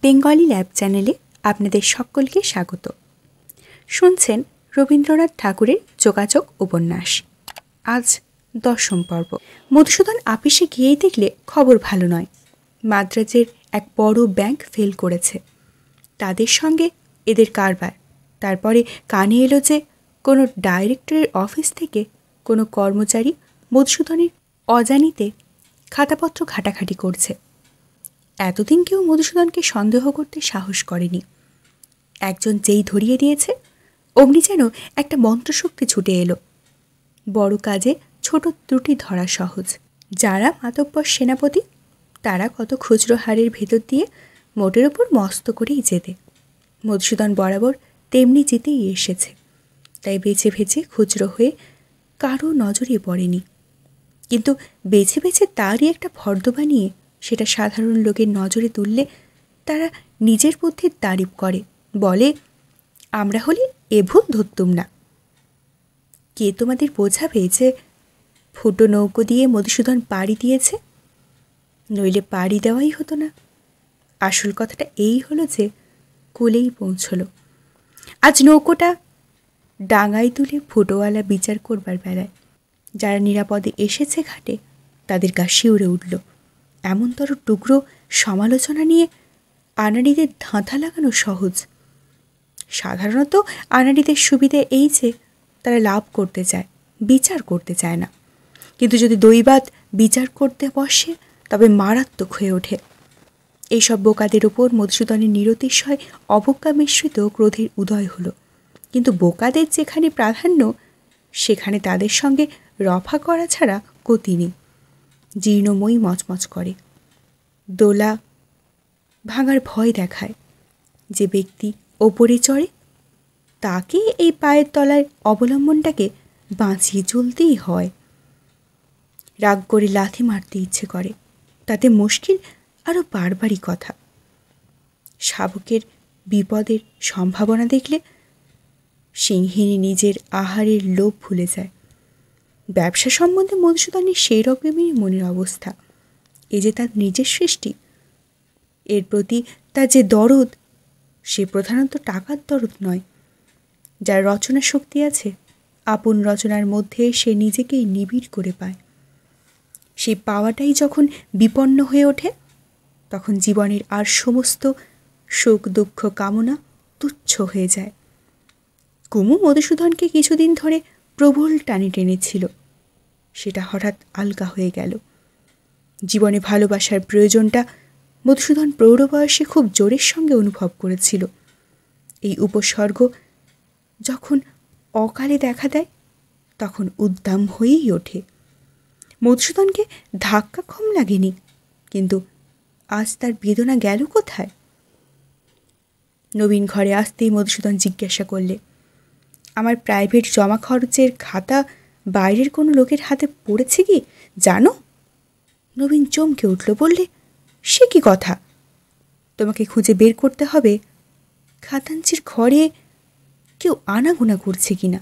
Bengali lab চ্যানেলে আপনাদের সকলকে স্বাগত। শুনছেন রবীন্দ্রনাথ ঠাকুরের যোগাযোগ উপন্যাস। আজ 10ম পর্ব। মধুসূদন আপিসে গিয়েই দেখলে খবর ভালো নয়। মাদ্রাজের এক বড় ব্যাংক ফেল করেছে, তাদের সঙ্গে এদের কারবার। তারপরে কানে এলো যে কোনো ডাইরেক্টরের অফিস থেকে কোনো কর্মচারী মধুসূদনের অজানিতে খাতাপত্র ঘাটাঘাটি করছে। এতদিন কেউ মধুসূদনকে সন্দেহ করতে সাহস করেনি। একজন যেই ধরিয়ে দিয়েছে, অমনি যেন একটা মন্ত্রশক্তি ছুটে এলো। বড় কাজে ছোট ত্রুটি ধরা সহজ। যারা মাতব্বর সেনাপতি, তারা কত খুচরো হাড়ের ভেতর দিয়ে মোটের ওপর মস্ত করেই যেতে। মধুসূদন বরাবর তেমনি যেতেই এসেছে, তাই বেছে বেছে খুচরো হয়ে কারো নজরে পড়েনি। কিন্তু বেছে বেছে তারই একটা ফর্দ বানিয়ে সেটা সাধারণ লোকের নজরে তুললে তারা নিজের বুদ্ধির তারিফ করে, বলে আমরা হলে এ ভুল ধরতুম না। কে তোমাদের বোঝাবে যে ফুটো নৌকো দিয়ে মধুসূদন পাড়ি দিয়েছে? নইলে পাড়ি দেওয়াই হতো না। আসল কথাটা এই হলো যে কোলেই পৌঁছল। আজ নৌকোটা ডাঙায় তুলে ফুটোওয়ালা বিচার করবার বেলায় যারা নিরাপদে এসেছে ঘাটে, তাদের গা শিউরে উঠল। এমনতর টুকরো সমালোচনা নিয়ে আনাড়িদের ধাঁধা লাগানো সহজ। সাধারণত আনাড়িদের সুবিধে এই যে তারা লাভ করতে চায়, বিচার করতে চায় না। কিন্তু যদি দৈবাৎ বিচার করতে বসে তবে মারাত্মক হয়ে ওঠে। এইসব বোকাদের ওপর মধুসূদনের নিরতিশয় অবজ্ঞা মিশ্রিত ক্রোধের উদয় হলো। কিন্তু বোকাদের যেখানে প্রাধান্য, সেখানে তাদের সঙ্গে রফা করা ছাড়া গতি নেই। জীর্ণময়ী মচমচ করে, দোলা ভাঙার ভয় দেখায়। যে ব্যক্তি ওপরে চড়ে, তাকে এই পায়ের তলায় অবলম্বনটাকে বাঁচিয়ে চলতেই হয়। রাগ করে লাথি মারতে ইচ্ছে করে, তাতে মুশকিল আরও বারবারই কথা। শাবকের বিপদের সম্ভাবনা দেখলে সিংহিনী নিজের আহারের লোভ ভুলে যায়। ব্যবসা সম্বন্ধে মধুসূদনের সেই রকমই মনের অবস্থা। এ যে তার নিজের সৃষ্টি, এর প্রতি তার যে দরদ, সে প্রধানত টাকার দরদ নয়। যার রচনা শক্তি আছে, আপন রচনার মধ্যে সে নিজেকেই নিবিড় করে পায়। সেই পাওয়াটাই যখন বিপন্ন হয়ে ওঠে, তখন জীবনের আর সমস্ত সুখ দুঃখ কামনা তুচ্ছ হয়ে যায়। কুমু মধুসূদনকে কিছুদিন ধরে প্রবল টানে টেনেছিল, সেটা হঠাৎ আলগা হয়ে গেল। জীবনে ভালোবাসার প্রয়োজনটা মধুসূদন প্রৌঢ় বয়সে খুব জোরের সঙ্গে অনুভব করেছিল। এই উপসর্গ যখন অকালে দেখা দেয়, তখন উদ্দাম হয়েই ওঠে। মধুসূদনকে ধাক্কা কম লাগেনি, কিন্তু আজ তার বেদনা গেল কোথায়? নবীন ঘরে আসতেই মধুসূদন জিজ্ঞাসা করলে, আমার প্রাইভেট জমা খরচের খাতা বাইরের কোনো লোকের হাতে পড়েছে কি জানো? নবীন চমকে উঠল, বললে, সে কি কথা? তোমাকে খুঁজে বের করতে হবে খাতাঞ্চির ঘরে কেউ আনাগোনা করছে কিনা।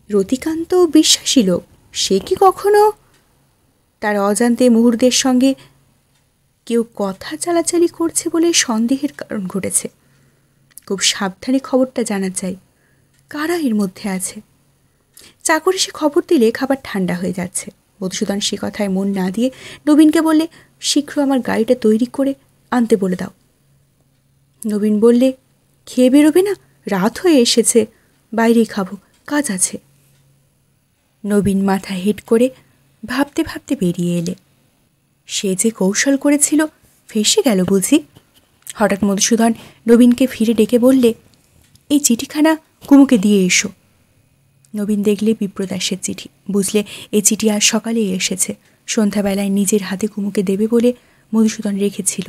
রতিকান্ত বিশ্বাসী লোক, সে কি কখনো? তার অজান্তে মুহূর্তের সঙ্গে কেউ কথা চালাচালি করছে বলে সন্দেহের কারণ ঘটেছে। খুব সাবধানে খবরটা জানা চাই, কারা এর মধ্যে আছে। চাকর এসে খবর দিলে খাবার ঠান্ডা হয়ে যাচ্ছে। মধুসূদন সে কথায় মন না দিয়ে নবীনকে বললে, শীঘ্র আমার গাড়িটা তৈরি করে আনতে বলে দাও। নবীন বললে, খেয়ে বেরোবে না? রাত হয়ে এসেছে, বাইরেই খাবো, কাজ আছে। নবীন মাথা হেঁট করে ভাবতে ভাবতে বেরিয়ে এলে। সে যে কৌশল করেছিল ফেঁসে গেল বুঝি। হঠাৎ মধুসূদন নবীনকে ফিরে ডেকে বললে, এই চিঠিখানা কুমুকে দিয়ে এসো। নবীন দেখলে বিপ্রদাসের চিঠি, বুঝলে এই চিঠি আজ সকালেই এসেছে। সন্ধ্যাবেলায় নিজের হাতে কুমুকে দেবে বলে মধুসূদন রেখেছিল।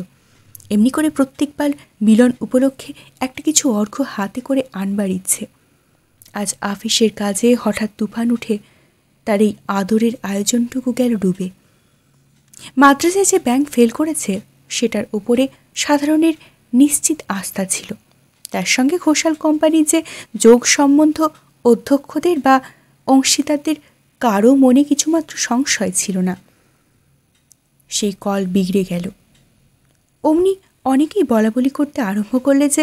এমনি করে প্রত্যেকবার মিলন উপলক্ষে একটা কিছু অর্ঘ্য হাতে করে আনবার ইচ্ছে। আজ আফিসের কাজে হঠাৎ তুফান উঠে তার এই আদরের আয়োজনটুকু গেল ডুবে। মাদ্রাজে যে ব্যাংক ফেল করেছে, সেটার উপরে সাধারণের নিশ্চিত আস্থা ছিল। তার সঙ্গে ঘোষাল কোম্পানির যে যোগ সম্বন্ধ অধ্যক্ষদের বা অংশীদারদের কারও মনে কিছুমাত্র সংশয় ছিল না। সেই কল বিগড়ে গেল। অমনি অনেকেই বলাবলি করতে আরম্ভ করলে যে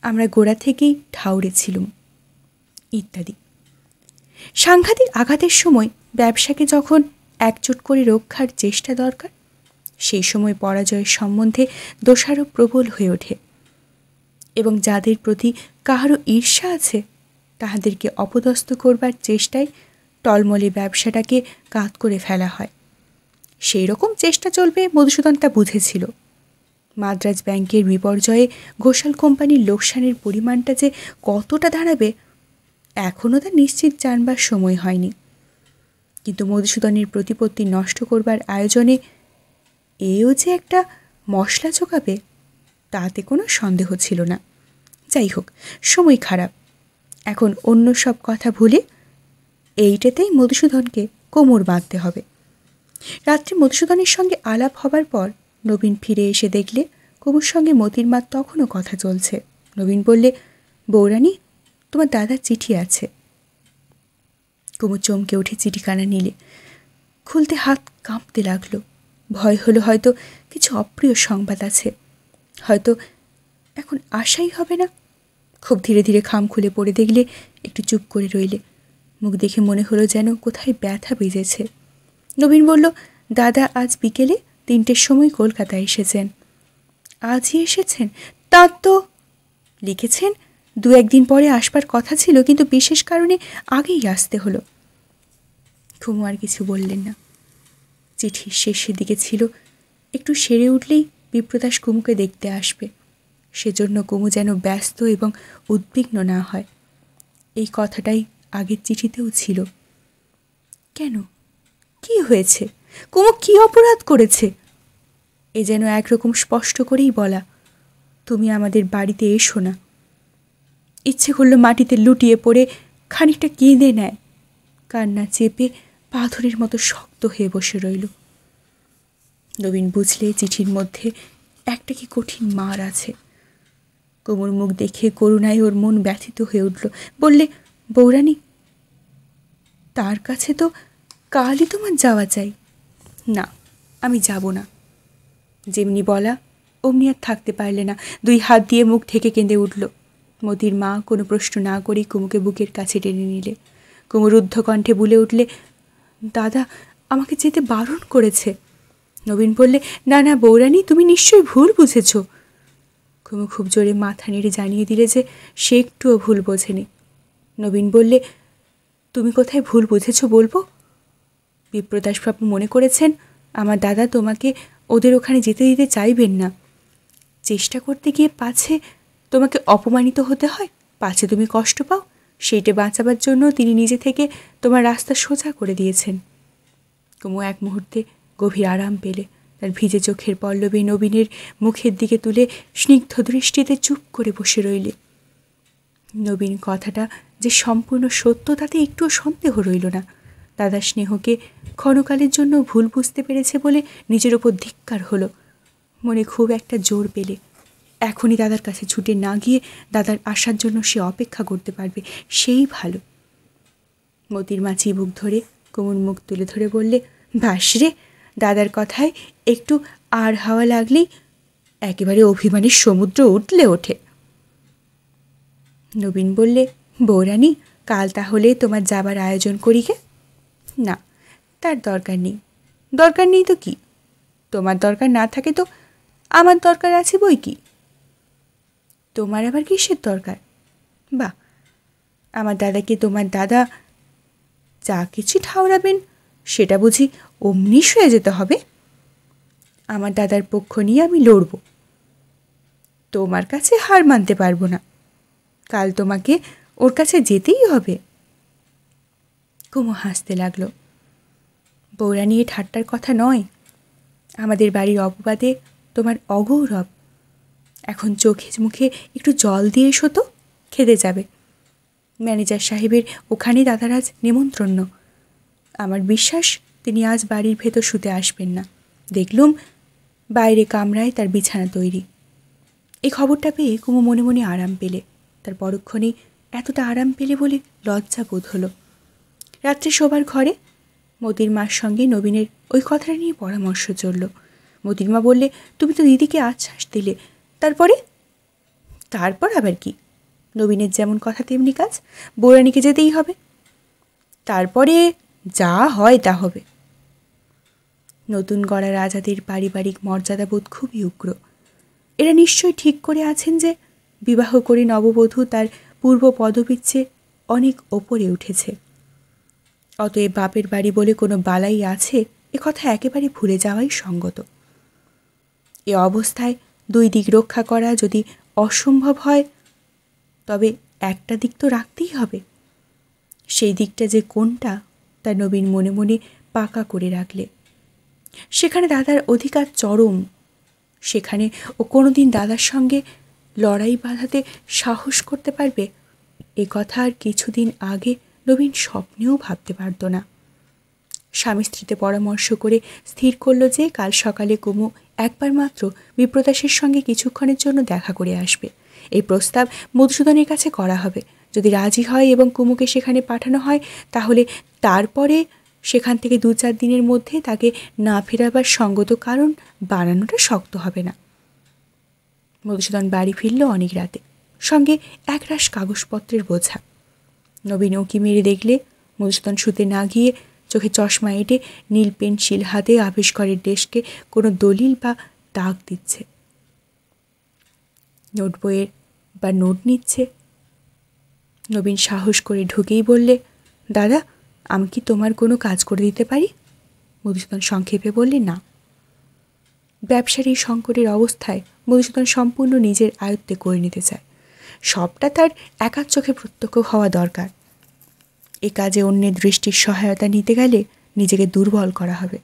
আমরা গোড়া থেকেই ঠাউরে ছিলুম ইত্যাদি। সাংঘাতিক আঘাতের সময় ব্যবসাকে যখন একজোট করে রক্ষার চেষ্টা দরকার, সেই সময় পরাজয়ের সম্বন্ধে দোষারোপ প্রবল হয়ে ওঠে এবং যাদের প্রতি কাহারও ঈর্ষা আছে তাহাদেরকে অপদস্থ করবার চেষ্টায় টলমলে ব্যবসাটাকে কাত করে ফেলা হয়। সেই রকম চেষ্টা চলবে মধুসূদন তা বুঝেছিল। মাদ্রাজ ব্যাংকের বিপর্যয়ে ঘোষাল কোম্পানির লোকসানের পরিমাণটা যে কতটা দাঁড়াবে এখনও তা নিশ্চিত জানবার সময় হয়নি, কিন্তু মধুসূদনের প্রতিপত্তি নষ্ট করবার আয়োজনে এও যে একটা মশলা জোগাবে তাতে কোনো সন্দেহ ছিল না। যাই হোক, সময় খারাপ, এখন অন্য সব কথা ভুলে এইটাতেই মধুসূদনকে কোমর বাঁধতে হবে। রাত্রে মধুসূদনের সঙ্গে আলাপ হবার পর নবীন ফিরে এসে দেখলে কুমুর সঙ্গে মতির মা তখনও কথা চলছে। নবীন বললে, বৌরানী, তোমার দাদার চিঠি আছে। কুমু চমকে উঠে চিঠিখানা নিলে, খুলতে হাত কাঁপতে লাগলো। ভয় হলো হয়তো কিছু অপ্রিয় সংবাদ আছে, হয়তো এখন আশাই হবে না। খুব ধীরে ধীরে খাম খুলে পড়ে দেখলে একটু চুপ করে রইলে। মুখ দেখে মনে হলো যেন কোথায় ব্যথা বেজেছে। নবীন বলল, দাদা আজ বিকেলে 3টের সময় কলকাতায় এসেছেন। আজই এসেছেন? তা তো লিখেছেন 2-1 দিন পরে আসবার কথা ছিল, কিন্তু বিশেষ কারণে আগেই আসতে হলো। কুমু আর কিছু বললেন না। চিঠির শেষের দিকে ছিল একটু সেরে উঠলেই বিপ্রদাস কুমুকে দেখতে আসবে, সেজন্য কুমু যেন ব্যস্ত এবং উদ্বিগ্ন না হয়। এই কথাটাই আগের চিঠিতেও ছিল। কেন, কি হয়েছে? কুমু কি অপরাধ করেছে? এ যেন একরকম স্পষ্ট করেই বলা, তুমি আমাদের বাড়িতে এসো না। ইচ্ছে করলো মাটিতে লুটিয়ে পড়ে খানিকটা কেঁদে নেয়, কান্না চেপে পাথরের মতো শক্ত হয়ে বসে রইল। নবীন বুঝলে চিঠির মধ্যে একটা কি কঠিন মার আছে। কুমুর মুখ দেখে করুণায় ওর মন ব্যথিত হয়ে উঠল। বললে, বৌরানী, তার কাছে তো কালই তোমার যাওয়া চাই। না, আমি যাব না। যেমনি বলা অমনি আর থাকতে পারলে না, 2 হাত দিয়ে মুখ ঢেকে কেঁদে উঠল। মতির মা কোনো প্রশ্ন না করেই কুমুকে বুকের কাছে টেনে নিলে। কুমু রুদ্ধ কণ্ঠে বলে উঠলে, দাদা আমাকে যেতে বারণ করেছে। নবীন বললে, না না বৌরানী, তুমি নিশ্চয়ই ভুল বুঝেছ। কুমু খুব জোরে মাথা নেড়ে জানিয়ে দিলে যে সে একটুও ভুল বোঝেনি। নবীন বললে, তুমি কোথায় ভুল বুঝেছ বলবো? বিপ্রদাসবাবু মনে করেছেন আমার দাদা তোমাকে ওদের ওখানে যেতে দিতে চাইবেন না। চেষ্টা করতে গিয়ে পাছে তোমাকে অপমানিত হতে হয়, পাছে তুমি কষ্ট পাও, সেইটা বাঁচাবার জন্য তিনি নিজে থেকে তোমার রাস্তা সোজা করে দিয়েছেন। কুমু এক মুহূর্তে গভীর আরাম পেলে। তার ভিজে চোখের পল্লবে নবীনের মুখের দিকে তুলে স্নিগ্ধ দৃষ্টিতে চুপ করে বসে রইলে। নবীন কথাটা যে সম্পূর্ণ সত্য তাতে একটুও সন্দেহ রইল না। দাদার স্নেহকে ক্ষণকালের জন্য ভুল বুঝতে পেরেছে বলে নিজের ওপর ধিক্কার হলো। মনে খুব একটা জোর পেলে এখনই দাদার কাছে ছুটে না গিয়ে দাদার আসার জন্য সে অপেক্ষা করতে পারবে, সেই ভালো। মতির মা চিবুক ধরে কুমুর মুখ তুলে ধরে বললে, বাস রে, দাদার কথায় একটু আর হাওয়া লাগলেই একেবারে অভিমানের সমুদ্র উঠলে ওঠে। নবীন বললে, বৌরানী, কাল তাহলে তোমার যাবার আয়োজন করি গে? না, তার দরকার নেই। দরকার নেই তো কি? তোমার দরকার না থাকে তো আমার দরকার আছে বই কি। তোমার আবার কিসের দরকার? বাহ, আমার দাদাকে তোমার দাদা যা কিছু ঠাউরাবেন সেটা বুঝি অমনি শুয়ে যেতে হবে? আমার দাদার পক্ষ নিয়ে আমি লড়ব, তোমার কাছে হার মানতে পারবো না। কাল তোমাকে ওর কাছে যেতেই হবে। কুমু হাসতে লাগলো। বৌরা নিয়ে ঠাট্টার কথা নয়, আমাদের বাড়ির অপবাদে তোমার অগৌরব। এখন চোখে মুখে একটু জল দিয়ে এসো তো, খেতে যাবে। ম্যানেজার সাহেবের ওখানে দাদার আজ নিমন্ত্রণ। আমার বিশ্বাস তিনি আজ বাড়ির ভেতর শুতে আসবেন না। দেখলুম বাইরে কামরায় তার বিছানা তৈরি। এই খবরটা পেয়ে কুমু মনে মনে আরাম পেলে। তার পরক্ষণেই এতটা আরাম পেলে বলে লজ্জা বোধ হলো। রাত্রে শোবার ঘরে মতির মার সঙ্গে নবীনের ওই কথাটা নিয়ে পরামর্শ চলল। মোতির মা বললে, তুমি তো দিদিকে আশ্বাস দিলে, তারপরে? তারপর আবার কি? নবীনের যেমন কথা তেমনি কাজ, বৌরানীকে যেতেই হবে। তারপরে যা হয় তা হবে। নতুন গড়া রাজাদের পারিবারিক মর্যাদাবোধ খুবই উগ্র। এরা নিশ্চয়ই ঠিক করে আছেন যে বিবাহ করে নববধূ তার পূর্ব পদবীর চেয়ে অনেক ওপরে উঠেছে। অতএব বাপের বাড়ি বলে কোনো বালাই আছে এ কথা একেবারে ভুলে যাওয়াই সঙ্গত। এ অবস্থায় দুই দিক রক্ষা করা যদি অসম্ভব হয়, তবে একটা দিক তো রাখতেই হবে। সেই দিকটা যে কোনটা তা নবীন মনে মনে পাকা করে রাখলে সেখানে দাদার অধিকার চরম। সেখানে ও কোনোদিন দাদার সঙ্গে লড়াই বাঁধাতে সাহস করতে পারবে এ কথা আর কিছুদিন আগে নবীন স্বপ্নেও ভাবতে পারত না। স্বামী স্ত্রীতে পরামর্শ করে স্থির করল যে কাল সকালে কুমু একবার মাত্র বিপ্রদাসের সঙ্গে কিছুক্ষণের জন্য দেখা করে আসবে। এই প্রস্তাব মধুসূদনের কাছে করা হবে। যদি রাজি হয় এবং কুমুকে সেখানে পাঠানো হয়, তাহলে তারপরে সেখান থেকে 2-4 দিনের মধ্যে তাকে না ফেরাবার সঙ্গত কারণ বানানোটা শক্ত হবে না। মধুসূদন বাড়ি ফিরল অনেক রাতে, সঙ্গে একরাশ কাগজপত্রের বোঝা। নবীন উঁকি মেরে দেখলে মধুসূদন শুতে না গিয়ে চোখে চশমা এঁটে নীল পেন্সিল হাতে আবিষ্কারের ডেস্কে কোনো দলিল বা দাগ দিচ্ছে, নোট বইয়ের বা নোট নিচ্ছে। নবীন সাহস করে ঢুকেই বললে, দাদা, আমি কি তোমার কোনো কাজ করে দিতে পারি? মধুসূদন সংক্ষেপে বললে, না। ব্যবসার এই সংকটের অবস্থায় মধুসূদন সম্পূর্ণ নিজের আয়ত্তে করে নিতে চায়। সবটা তার একার চোখে প্রত্যক্ষ হওয়া দরকার। এ কাজে অন্যের দৃষ্টির সহায়তা নিতে গেলে নিজেকে দুর্বল করা হবে।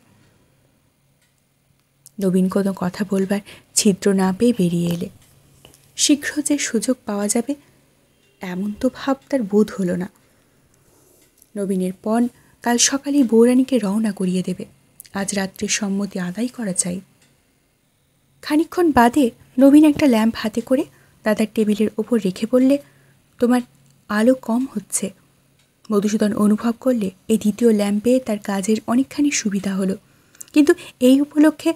নবীন কোনো কথা বলবার ছিদ্র না পেয়ে বেরিয়ে এলে। শীঘ্র যে সুযোগ পাওয়া যাবে এমন তো ভাব তার বোধ হলো না। নবীনের পণ কাল সকালেই বৌরানীকে রওনা করিয়ে দেবে। আজ রাত্রির সম্মতি আদায় করা চাই। খানিকক্ষণ বাদে নবীন একটা ল্যাম্প হাতে করে দাদার টেবিলের ওপর রেখে বললে, তোমার আলো কম হচ্ছে। মধুসূদন অনুভব করলে এই দ্বিতীয় ল্যাম্পে তার কাজের অনেকখানি সুবিধা হলো, কিন্তু এই উপলক্ষে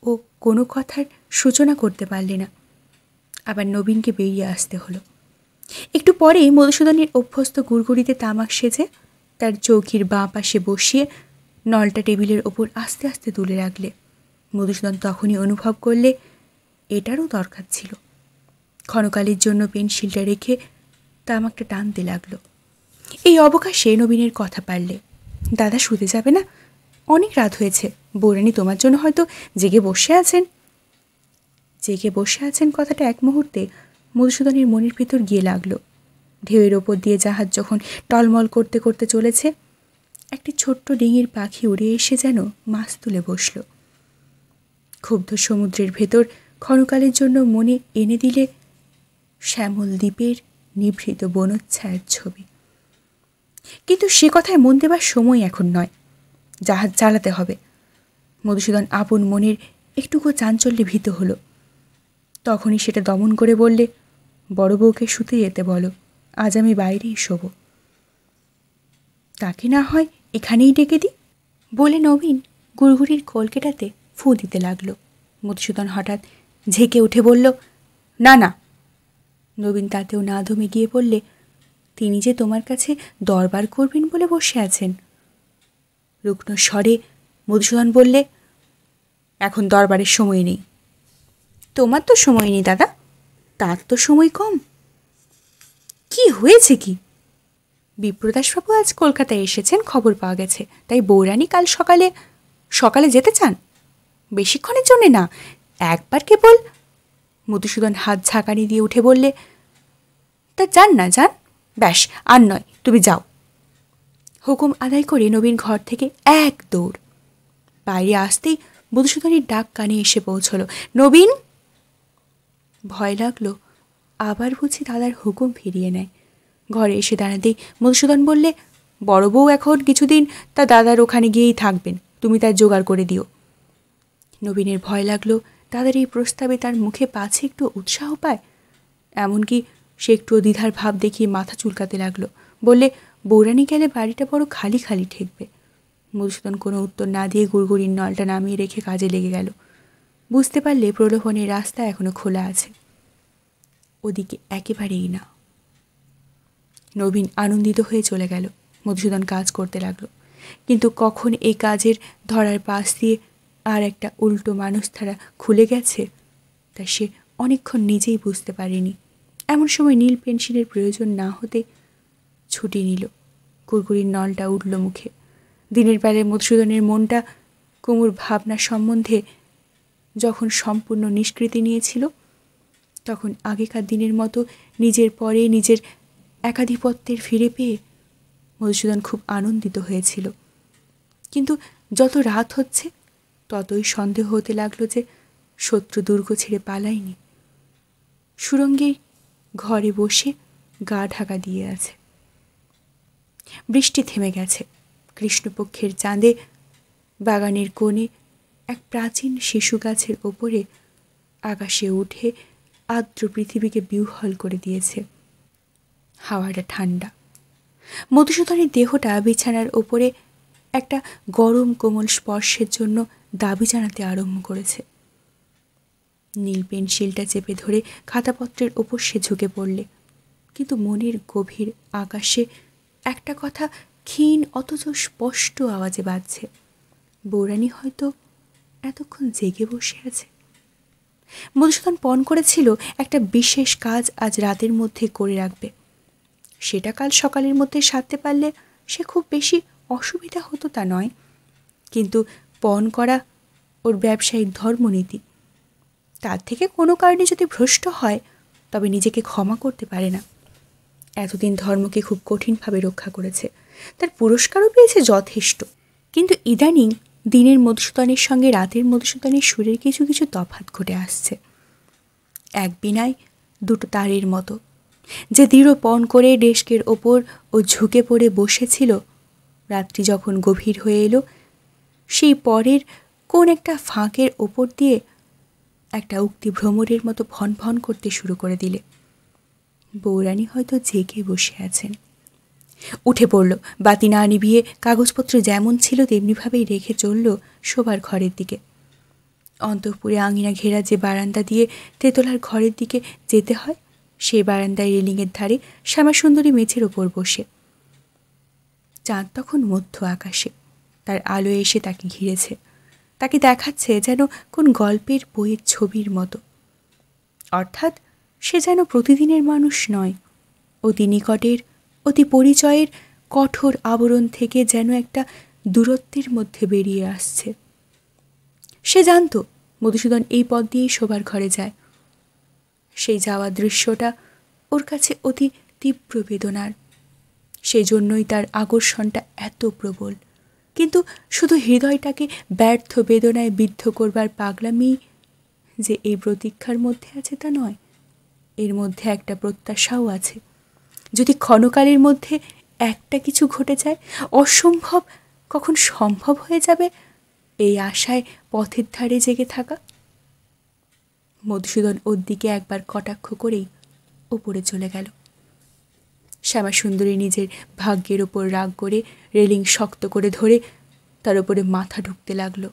ও কোনো কথার সূচনা করতে পারলে না। আবার নবীনকে বেরিয়ে আসতে হলো। একটু পরেই মধুসূদনের অভ্যস্ত গুড়গুড়িতে তামাক সেজে তার চৌকির বাঁ পাশে বসিয়ে নলটা টেবিলের ওপর আস্তে আস্তে তুলে রাখলে। মধুসূদন তখনই অনুভব করলে এটারও দরকার ছিল। ক্ষণকালের জন্য পেন্সিলটা রেখে তামাকটা টানতে লাগলো। এই অবকাশে নবীনের কথা পারলে, দাদা শুতে যাবে না? অনেক রাত হয়েছে, বৌরানী তোমার জন্য হয়তো জেগে বসে আছেন। জেগে বসে আছেন কথাটা এক মুহূর্তে মধুসূদনের মনের ভিতর গিয়ে লাগলো। ঢেউয়ের ওপর দিয়ে জাহাজ যখন টলমল করতে করতে চলেছে, একটি ছোট্ট ডিঙির পাখি উড়ে এসে যেন মাছ তুলে বসল। ক্ষুব্ধ সমুদ্রের ভেতর ক্ষণকালের জন্য মনে এনে দিলে শ্যামল দ্বীপের নিভৃত বনোচ্ছায়ার ছবি। কিন্তু সে কথায় মন দেবার সময় এখন নয়। জাহাজ চালাতে হবে। মধুসূদন আপন মনের একটুকু চাঞ্চল্যে ভীত হলো। তখনই সেটা দমন করে বললে, বড় বউকে শুতে যেতে বলো, আজ আমি বাইরেই শোবো। তাকে না হয় এখানেই ডেকে দিই বলে নবীন গুড়গুড়ির কলকেটাতে ফু দিতে লাগলো। মধুসূদন হঠাৎ ঝেঁকে উঠে বলল, না না। নবীন তাতেও না দমে গিয়ে বললে, তিনি যে তোমার কাছে দরবার করবেন বলে বসে আছেন। রুগ্ন স্বরে মধুসূদন বললে, এখন দরবারের সময় নেই। তোমার তো সময় নেই দাদা, তার তো সময় কম। কি হয়েছে কি? বিপ্রদাসবাবু আজ কলকাতায় এসেছেন, খবর পাওয়া গেছে। তাই বৌরানী কাল সকালে সকালে যেতে চান। বেশিক্ষণের জন্যে না, একবার কেবল। মধুসূদন হাত ঝাঁকানি দিয়ে উঠে বললে, তা যান না, যান, ব্যাস, আর নয়, তুমি যাও। হুকুম আদায় করে নবীন ঘর থেকে এক দৌড়। বাইরে আসতেই মধুসূদনের ডাক কানে এসে পৌঁছল, নবীন। ভয় লাগলো আবার বুঝি দাদার হুকুম ফিরিয়ে নেয়। ঘরে এসে দাঁড়াতেই মধুসূদন বললে, বড় বউ এখন কিছুদিন তা দাদার ওখানে গিয়েই থাকবেন, তুমি তার জোগাড় করে দিও। নবীনের ভয় লাগলো দাদার এই প্রস্তাবে তার মুখে পাছে একটু উৎসাহ পায়। এমনকি সে একটু দ্বিধার ভাব দেখিয়ে মাথা চুলকাতে লাগলো। বললে, বৌরানী গেলে বাড়িটা বড় খালি খালি ঠেকবে। মধুসূদন কোনো উত্তর না দিয়ে গুড়গুড়ির নলটা নামিয়ে রেখে কাজে লেগে গেল। বুঝতে পারলে প্রলোভনের রাস্তা এখনো খোলা আছে, ওদিকে একেবারেই না। নবীন আনন্দিত হয়ে চলে গেল। মধুসূদন কাজ করতে লাগলো, কিন্তু কখন এই কাজের ধরার পাশ দিয়ে আর একটা উল্টো মানুষ ধারা খুলে গেছে তা সে অনেকক্ষণ নিজেই বুঝতে পারেনি। এমন সময় নীল পেন্সিলের প্রয়োজন না হতে ছুটি নিল। কুরকুরির নলটা উঠল মুখে। দিনের বেলায় মধুসূদনের মনটা কুমুর ভাবনা সম্বন্ধে যখন সম্পূর্ণ নিষ্কৃতি নিয়েছিল, তখন আগেকার দিনের মতো নিজের পরে নিজের একাধিপত্যের ফিরে পেয়ে মধুসূদন খুব আনন্দিত হয়েছিল। কিন্তু যত রাত হচ্ছে ততই সন্দেহ হতে লাগলো যে শত্রু দুর্গ ছেড়ে পালায়নি, সুরঙ্গেই ঘরে বসে গা ঢাকা দিয়ে আছে। বৃষ্টি থেমে গেছে। কৃষ্ণপক্ষের চাঁদে বাগানের কোণে এক প্রাচীন শিশু গাছের ওপরে আকাশে উঠে আর্দ্র পৃথিবীকে বিহ্বল করে দিয়েছে। হাওয়াটা ঠান্ডা। মধুসূদনের দেহটা বিছানার ওপরে একটা গরম কোমল স্পর্শের জন্য দাবি জানাতে আরম্ভ করেছে। নীল পেন্সিলটা চেপে ধরে খাতাপত্রের ওপর সে ঝুঁকে পড়লে, কিন্তু মনের গভীর আকাশে একটা কথা ক্ষীণ অথচ স্পষ্ট আওয়াজে বাজছে। বৌরানী হয়তো এতক্ষণ জেগে বসে আছে। মধুসূদন পণ করেছিল একটা বিশেষ কাজ আজ রাতের মধ্যে করে রাখবে। সেটা কাল সকালের মধ্যে সারতে পারলে সে খুব বেশি অসুবিধা হতো তা নয়, কিন্তু পণ করা ওর ব্যবসায়িক ধর্মনীতি। তার থেকে কোনো কারণে যদি ভ্রষ্ট হয় তবে নিজেকে ক্ষমা করতে পারে না। এতদিন ধর্মকে খুব কঠিনভাবে রক্ষা করেছে, তার পুরস্কারও পেয়েছে যথেষ্ট। কিন্তু ইদানিং দিনের মধুসূদনের সঙ্গে রাতের মধুসূদনের সুরের কিছু কিছু তফাৎ ঘটে আসছে। এক বিনায় দুটো তারের মতো। যে দৃঢ় পণ করে ডেস্কের ওপর ও ঝুঁকে পড়ে বসেছিল, রাত্রি যখন গভীর হয়ে এলো, সেই পরের কোন একটা ফাঁকের ওপর দিয়ে একটা উক্তি ভ্রমরের মতো ভন ভন করতে শুরু করে দিলে। বৌরানী হয়তো জেগে বসে আছেন। উঠে পড়ল, বাতি না নিভিয়ে কাগজপত্র যেমন ছিল তেমনিভাবেই রেখে চলল শোবার ঘরের দিকে। অন্তঃপুরে আঙিনা ঘেরা যে বারান্দা দিয়ে তেতলার ঘরের দিকে যেতে হয়, সেই বারান্দায় রেলিংয়ের ধারে শ্যামাসুন্দরী মেঝের ওপর বসে। চাঁদ তখন মধ্য আকাশে, তার আলো এসে তাকে ঘিরেছে। তাকে দেখাচ্ছে যেন কোন গল্পের বইয়ের ছবির মতো। অর্থাৎ সে যেন প্রতিদিনের মানুষ নয়, অতি নিকটের অতি পরিচয়ের কঠোর আবরণ থেকে যেন একটা দূরত্বের মধ্যে বেরিয়ে আসছে। সে জানত মধুসূদন এই পথ দিয়েই শোবার ঘরে যায়। সেই যাওয়া দৃশ্যটা ওর কাছে অতি তীব্র বেদনার, সেই জন্যই তার আকর্ষণটা এত প্রবল। কিন্তু শুধু হৃদয়টাকে ব্যর্থ বেদনায় বিদ্ধ করবার পাগলামি যে এই প্রতীক্ষার মধ্যে আছে তা নয়, এর মধ্যে একটা প্রত্যাশাও আছে। যদি ক্ষণকালের মধ্যে একটা কিছু ঘটে যায়, অসম্ভব কখন সম্ভব হয়ে যাবে, এই আশায় পথের ধারে জেগে থাকা। মধুসূদন ওর দিকে একবার কটাক্ষ করেই ওপরে চলে গেল। শ্যামাসুন্দরী নিজের ভাগ্যের ওপর রাগ করে রেলিং শক্ত করে ধরে তার উপরে মাথা ঢুকতে লাগলো।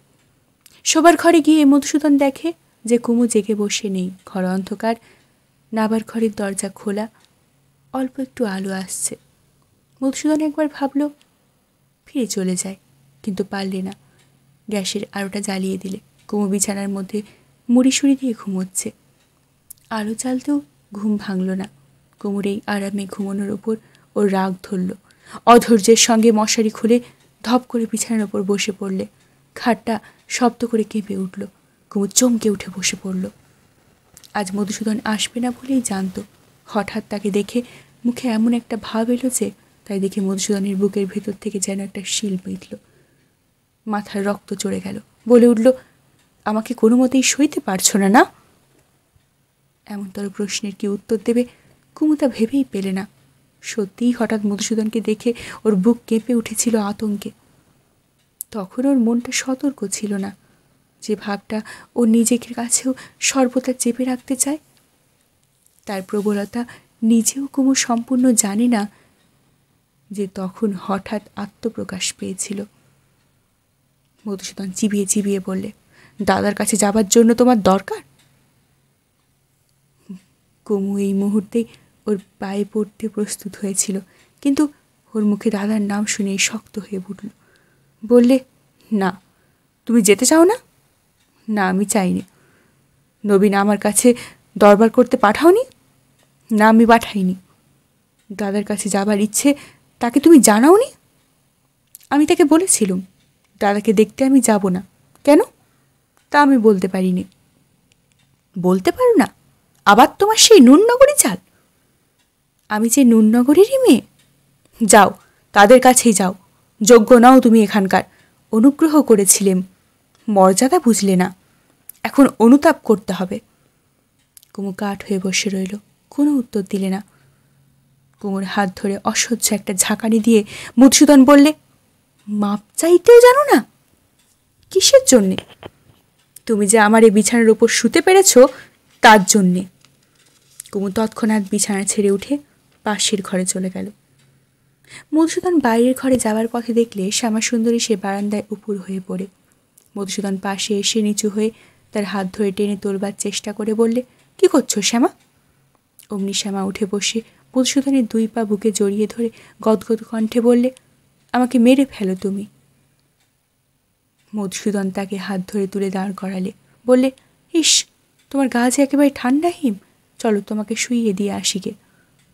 শোবার ঘরে গিয়ে মধুসূদন দেখে যে কুমু জেগে বসে নেই। ঘর অন্ধকার, নাবার ঘরের দরজা খোলা, অল্প একটু আলো আসছে। মধুসূদন একবার ভাবল ফিরে চলে যায়, কিন্তু পারলে না। গ্যাসের আলোটা জ্বালিয়ে দিলে। কুমু বিছানার মধ্যে মুড়িসুড়ি দিয়ে ঘুমোচ্ছে। আলো জ্বালতেও ঘুম ভাঙল না। কুমুর এই আরামে ঘুমানোর ওপর ওর রাগ ধরল। অধৈর্যের সঙ্গে মশারি খুলে ধপ করে বিছানার ওপর বসে পড়লে। খাটটা শব্দ করে কেঁপে উঠল। কুমু চমকে উঠে বসে পড়ল। আজ মধুসূদন আসবে না বলেই জানত। হঠাৎ তাকে দেখে মুখে এমন একটা ভাব এলো যে, তাই দেখে মধুসূদনের বুকের ভেতর থেকে যেন একটা শিল বিঁধল। মাথার রক্ত চড়ে গেল। বলে উঠল, আমাকে কোনো মতেই সইতে পারছো না, না? এমনতর প্রশ্নের কি উত্তর দেবে কুমু তা ভেবেই পেলে না। সত্যিই হঠাৎ মধুসূদনকে দেখে ওর বুক কেঁপে উঠেছিল আতঙ্কে। তখন ওর মনটা সতর্ক ছিল না, যে ভাবটা ও নিজের কাছেও সর্বদা চেপে রাখতে চায়। তার প্রবলতা নিজেও কুমু সম্পূর্ণ জানে না যে তখন হঠাৎ আত্মপ্রকাশ পেয়েছিল। মধুসূদন চিবিয়ে চিবিয়ে বললে, দাদার কাছে যাবার জন্য তোমার দরকার? কুমু এই মুহূর্তেই ওর পায়ে পড়তে প্রস্তুত হয়েছিল, কিন্তু ওর মুখে দাদার নাম শুনেই শক্ত হয়ে উঠল। বললে, না। তুমি যেতে চাও না? না, আমি চাইনি। নবীন আমার কাছে দরবার করতে পাঠাওনি? না, আমি পাঠাইনি। দাদার কাছে যাবার ইচ্ছে তাকে তুমি জানাওনি? আমি তাকে বলেছিলুম দাদাকে দেখতে আমি যাব না। কেন? তা আমি বলতে পারিনি। বলতে পারো না? আবার তোমার সেই নুননগরী চাল? আমি যে নুননগরীরই মেয়ে। যাও, তাদের কাছেই যাও। যোগ্য নাও তুমি এখানকার। অনুগ্রহ করেছিলেম, মর্যাদা বুঝলে না, এখন অনুতাপ করতে হবে। কুমু কাঠ হয়ে বসে রইল, কোনো উত্তর দিলে না। কুমুর হাত ধরে অসহ্য একটা ঝাঁকানি দিয়ে মধুসূদন বললে, মাপ চাইতেও জানো না? কিসের জন্যে? তুমি যে আমার এই বিছানার উপর শুতে পেরেছ তার জন্যে। কুমু তৎক্ষণাৎ বিছানা ছেড়ে উঠে পাশের ঘরে চলে গেল। মধুসূদন বাইরের ঘরে যাওয়ার পথে দেখলে শ্যামাসুন্দরী সে বারান্দায় উপুর হয়ে পড়ে। মধুসূদন পাশে এসে নিচু হয়ে তার হাত ধরে টেনে তোলবার চেষ্টা করে বললে, কি করছো শ্যামা? অমনি শ্যামা উঠে বসে মধুসূদনের 2 পা বুকে জড়িয়ে ধরে গদগদ কণ্ঠে বললে, আমাকে মেরে ফেলো তুমি। মধুসূদন তাকে হাত ধরে তুলে দাঁড় করালে, বললে, ইস, তোমার গা যে একেবারে ঠান্ডা হিম, চলো তোমাকে শুইয়ে দিয়ে আসিগে।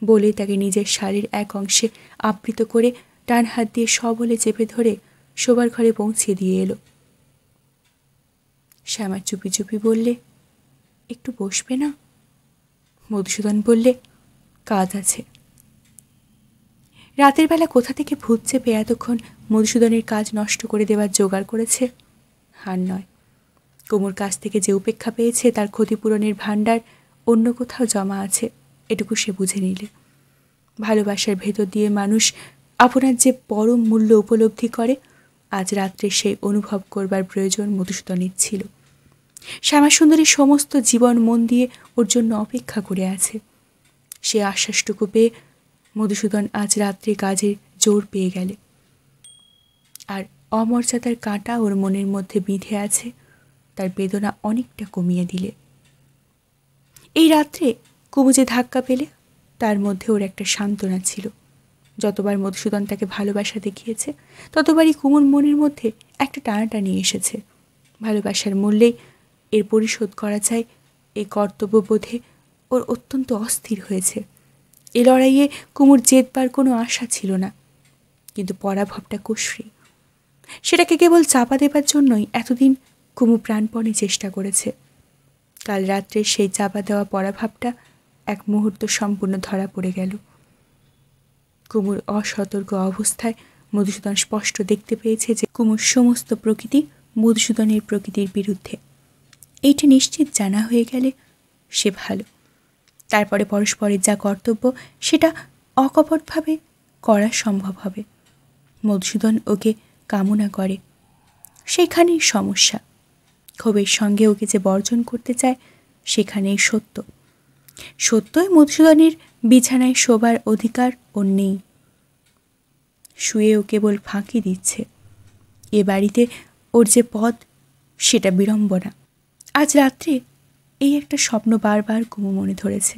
বলে তাকে নিজের শাড়ির এক অংশে আবৃত করে ডান হাত দিয়ে সবলে চেপে ধরে শোবার ঘরে পৌঁছে দিয়ে এলো। শ্যামা চুপি চুপি বললে, একটু বসবে না? মধুসূদন বললে, কাজ আছে। রাতের বেলা কোথা থেকে ভূত চেপে এতক্ষণ মধুসূদনের কাজ নষ্ট করে দেওয়ার জোগাড় করেছে? আর নয়, কুমুর কাছ থেকে যে উপেক্ষা পেয়েছে তার ক্ষতিপূরণের ভাণ্ডার অন্য কোথাও জমা আছে, এটুকু সে বুঝে নিলে। ভালোবাসার ভেতর দিয়ে মানুষ আপনার যে পরম মূল্য উপলব্ধি করে, আজ রাত্রে সেই অনুভব করবার প্রয়োজন মধুসূদনের ছিল। শ্যামাসুন্দরী সমস্ত জীবন মন দিয়ে ওর জন্য অপেক্ষা করে আছে। সে আশ্বাসটুকু পেয়ে মধুসূদন আজ রাত্রে কাজের জোর পেয়ে গেলে। আর অমর্যাদার কাঁটা ওর মনের মধ্যে বিঁধে আছে, তার বেদনা অনেকটা কমিয়ে দিলে। এই রাত্রে কুমু যে ধাক্কা পেলে তার মধ্যে ওর একটা সান্ত্বনা ছিল। যতবার মধুসূদন তাকে ভালোবাসা দেখিয়েছে ততবারই কুমুর মনের মধ্যে একটা টানাটানি এসেছে। ভালোবাসার মূল্যেই এর পরিশোধ করা চাই, এই কর্তব্যবোধে ওর অত্যন্ত অস্থির হয়েছে। এ লড়াইয়ে কুমুর জেতবার কোনো আশা ছিল না, কিন্তু পরাভবটা কুশ্রী। সেটাকে কেবল চাপা দেবার জন্যই এতদিন কুমু প্রাণপণে চেষ্টা করেছে। কাল রাত্রে সেই চাপা দেওয়া পরাভাবটা এক মুহূর্ত সম্পূর্ণ ধরা পড়ে গেল। কুমুর অসতর্ক অবস্থায় মধুসূদন স্পষ্ট দেখতে পেয়েছে যে কুমুর সমস্ত প্রকৃতি মধুসূদনের প্রকৃতির বিরুদ্ধে। এইটা নিশ্চিত জানা হয়ে গেলে সে ভালো। তারপরে পরস্পরের যা কর্তব্য সেটা অকপটভাবে করা সম্ভব হবে। মধুসূদন ওকে কামনা করে, সেখানেই সমস্যা। ক্ষোভের সঙ্গে ওকে যে বর্জন করতে চায় সেখানেই সত্য। সত্যই মধুসূদনের বিছানায় শোবার অধিকার ওর নেই। শুয়ে ও কেবল ফাঁকি দিচ্ছে। এ বাড়িতে ওর যে পদ সেটা বিড়ম্বনা। আজ রাত্রে এই একটা স্বপ্ন বারবার কুমু মনে ধরেছে।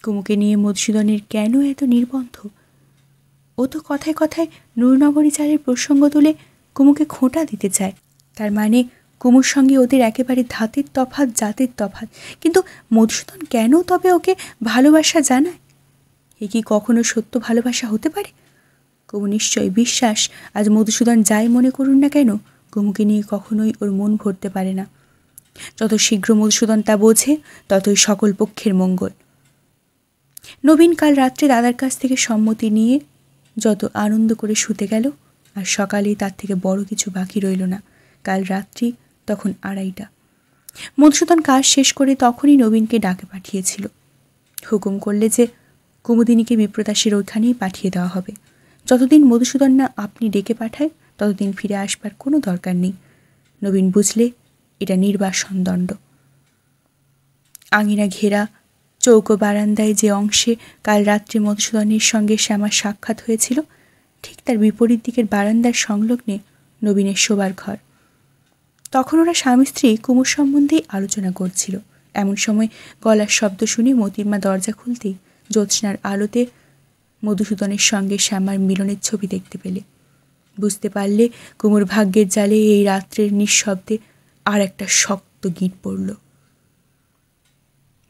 কুমুকে নিয়ে মধুসূদনের কেন এত নির্বন্ধ? ও তো কথায় কথায় নূরনগরী চালের প্রসঙ্গ তুলে কুমুকে খোঁটা দিতে চায়। তার মানে কুমুর সঙ্গে ওদের একেবারে ধাতের তফাৎ, জাতের তফাৎ। কিন্তু মধুসূদন কেন তবে ওকে ভালোবাসা জানায়? এ কি কখনো সত্য ভালোবাসা হতে পারে? কুমু নিশ্চয়ই বিশ্বাস আজ মধুসূদন যাই মনে করুন না কেন, কুমুকে নিয়ে কখনোই ওর মন ভরতে পারে না। যত শীঘ্র মধুসূদন তা বোঝে ততই সকল পক্ষের মঙ্গল। নবীন কাল রাত্রে দাদার কাছ থেকে সম্মতি নিয়ে যত আনন্দ করে শুতে গেল, আর সকালে তার থেকে বড় কিছু বাকি রইল না। কাল রাত্রি তখন 2:30। মধুসূদন কাজ শেষ করে তখনই নবীনকে ডাকে পাঠিয়েছিল। হুকুম করলে যে কুমুদিনীকে বিপ্রদাসের ওইখানেই পাঠিয়ে দেওয়া হবে। যতদিন মধুসূদন না আপনি ডেকে পাঠায় ততদিন ফিরে আসবার কোনো দরকার নেই। নবীন বুঝলে এটা নির্বাসন দণ্ড। আঙিনা ঘেরা চৌকো বারান্দায় যে অংশে কাল রাত্রে মধুসূদনের সঙ্গে শ্যামার সাক্ষাৎ হয়েছিল, ঠিক তার বিপরীত দিকের বারান্দার সংলগ্নে নবীনের শোবার ঘর। তখন ওরা স্বামী স্ত্রী কুমুর সম্বন্ধেই আলোচনা করছিল। এমন সময় গলার শব্দ শুনে মোতির মা দরজা খুলতেই জ্যোৎস্নার আলোতে মধুসূদনের সঙ্গে শ্যামার মিলনের ছবি দেখতে পেলে। বুঝতে পারলে কুমুর ভাগ্যের জালে এই রাত্রের নিঃশব্দে আর একটা শক্ত গিঁট পড়ল।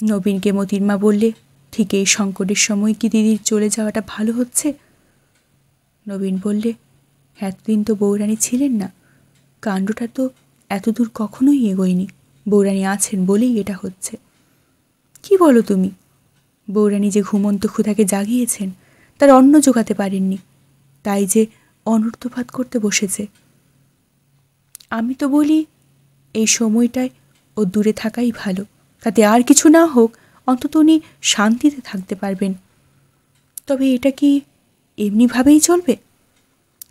নবীনকে মোতির মা বললে, ঠিক এই সংকটের সময় কি দিদির চলে যাওয়াটা ভালো হচ্ছে? নবীন বললে, এতদিন তো বউরানী ছিলেন না, কাণ্ডটা তো এতদূর কখনোই এগোয়নি। বউরানী আছেন বলেই এটা হচ্ছে। কি বলো তুমি? বউরানী যে ঘুমন্ত ক্ষুধাকে জাগিয়েছেন, তার অন্ন জোগাতে পারেননি, তাই যে অনর্থপাত করতে বসেছে। আমি তো বলি এই সময়টায় ও দূরে থাকাই ভালো, তাতে আর কিছু না হোক অন্তত উনি শান্তিতে থাকতে পারবেন। তবে এটা কি এমনিভাবেই চলবে?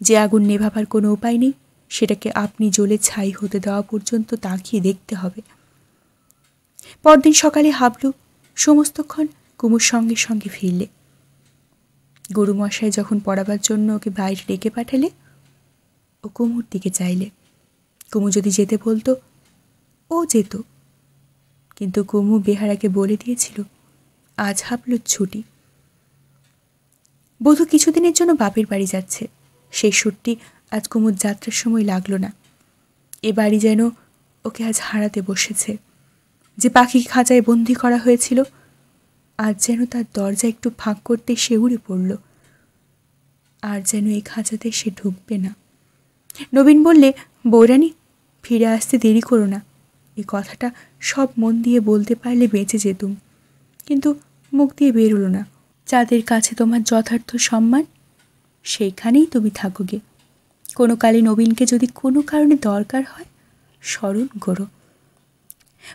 যে আগুন নেভাবার কোনো উপায় নেই, সেটাকে আপনি জ্বলে ছাই হতে দেওয়া পর্যন্ত তাকিয়ে দেখতে হবে। পরদিন সকালে হাবলু সমস্তক্ষণ কুমুর সঙ্গে সঙ্গে ফিরলে। গুরুমশাই যখন পড়াবার জন্য ওকে বাইরে ডেকে পাঠালে, ও কুমুর দিকে চাইলে। কুমু যদি যেতে বলতো ও যেত, কিন্তু কুমু বেহারাকে বলে দিয়েছিল আজ হাবলুর ছুটি। বধূ কিছুদিনের জন্য বাপের বাড়ি যাচ্ছে। সেই সুরটি আজ কুমুর যাত্রার সময় লাগলো না। এ বাড়ি যেন ওকে আজ হারাতে বসেছে। যে পাখি খাঁচায় বন্দি করা হয়েছিল, আজ যেন তার দরজা একটু ফাঁক করতে সে উড়ে পড়ল। আর যেন এই খাঁচাতে সে ঢুকবে না। নবীন বললে, বউরানী ফিরে আসতে দেরি করো না। এই কথাটা সব মন দিয়ে বলতে পারলে বেঁচে যেতুম, কিন্তু মুখ দিয়ে বেরোলো না। যাদের কাছে তোমার যথার্থ সম্মান, সেইখানেই তুমি থাকোগে। কোনো কালে নবীনকে যদি কোনো কারণে দরকার হয়, স্মরণ করো।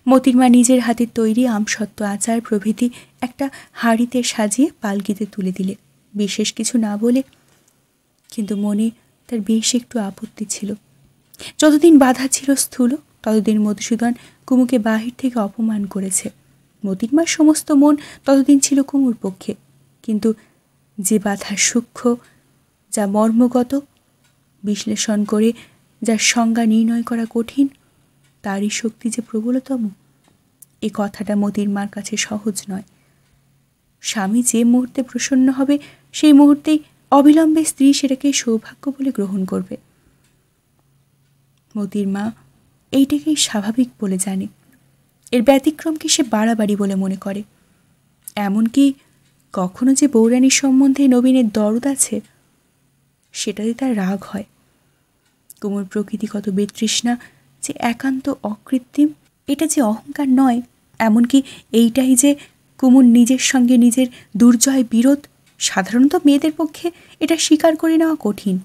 মোতির মা নিজের হাতের তৈরি আমসত্ত্ব আচার প্রভৃতি একটা হাঁড়িতে সাজিয়ে পালকিতে তুলে দিলে, বিশেষ কিছু না বলে। কিন্তু মনে তার বেশ একটু আপত্তি ছিল। যতদিন বাধা ছিল স্থূল, ততদিন মধুসূদন কুমুকে বাহির থেকে অপমান করেছে। মোতির মার সমস্ত মন ততদিন ছিল কুমুর পক্ষে। কিন্তু যে বাধা সূক্ষ্ম, যা মর্মগত, বিশ্লেষণ করে যার সংজ্ঞা নির্ণয় করা কঠিন, তারই শক্তি যে প্রবলতম, এ কথাটা মোতির মার কাছে সহজ নয়। স্বামী যে মুহূর্তে প্রসন্ন হবে, সেই মুহূর্তেই অবিলম্বে স্ত্রী সেটাকে সৌভাগ্য বলে গ্রহণ করবে। মোতির মা এইটাকেই স্বাভাবিক বলে জানে। এর ব্যতিক্রমকে সে বাড়াবাড়ি বলে মনে করে। এমনকি কখনো যে বউরানীর সম্বন্ধে নবীনের দরদ আছে, সেটাতে তার রাগ হয়। কুমুর প্রকৃতিগত বিতৃষ্ণা যে একান্ত অকৃত্রিম, এটা যে অহংকার নয়, এমনকি এইটাই যে কুমুর নিজের সঙ্গে নিজের দুর্জয় বিরোধ, সাধারণত মেয়েদের পক্ষে এটা স্বীকার করে নেওয়া কঠিন।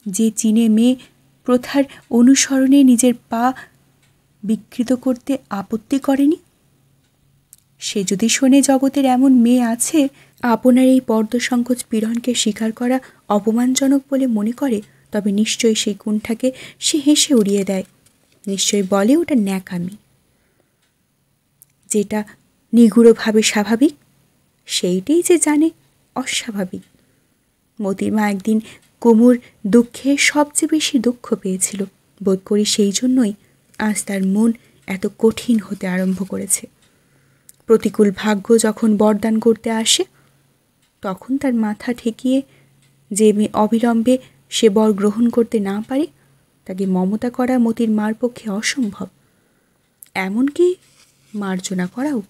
যে চীনে মেয়ে প্রথার অনুসরণে নিজের পা বিকৃত করতে আপত্তি করেনি, সে যদি শোনে জগতের এমন মেয়ে আছে, আপনার এই পর্দসংকোচ পীড়নকে স্বীকার করা অপমানজনক বলে মনে করে, তবে নিশ্চয়ই সেই কুণ্ঠাকে সে হেসে উড়িয়ে দেয়। নিশ্চয়ই বলে ওটা ন্যাকামি। যেটা নিগূঢ়ভাবে স্বাভাবিক, সেইটাই যে জানে অস্বাভাবিক। মোতির মা একদিন কুমুর দুঃখে সবচেয়ে বেশি দুঃখ পেয়েছিল। বোধ করি সেই জন্যই আজ তার মন এত কঠিন হতে আরম্ভ করেছে। প্রতিকূল ভাগ্য যখন বরদান করতে আসে, তখন তার মাথা ঠেকিয়ে যে মেয়ে অবিলম্বে সে বর গ্রহণ করতে না পারে, তাকে মমতা করা মোতির মার পক্ষে অসম্ভব, এমনকি মার্জনা করাও।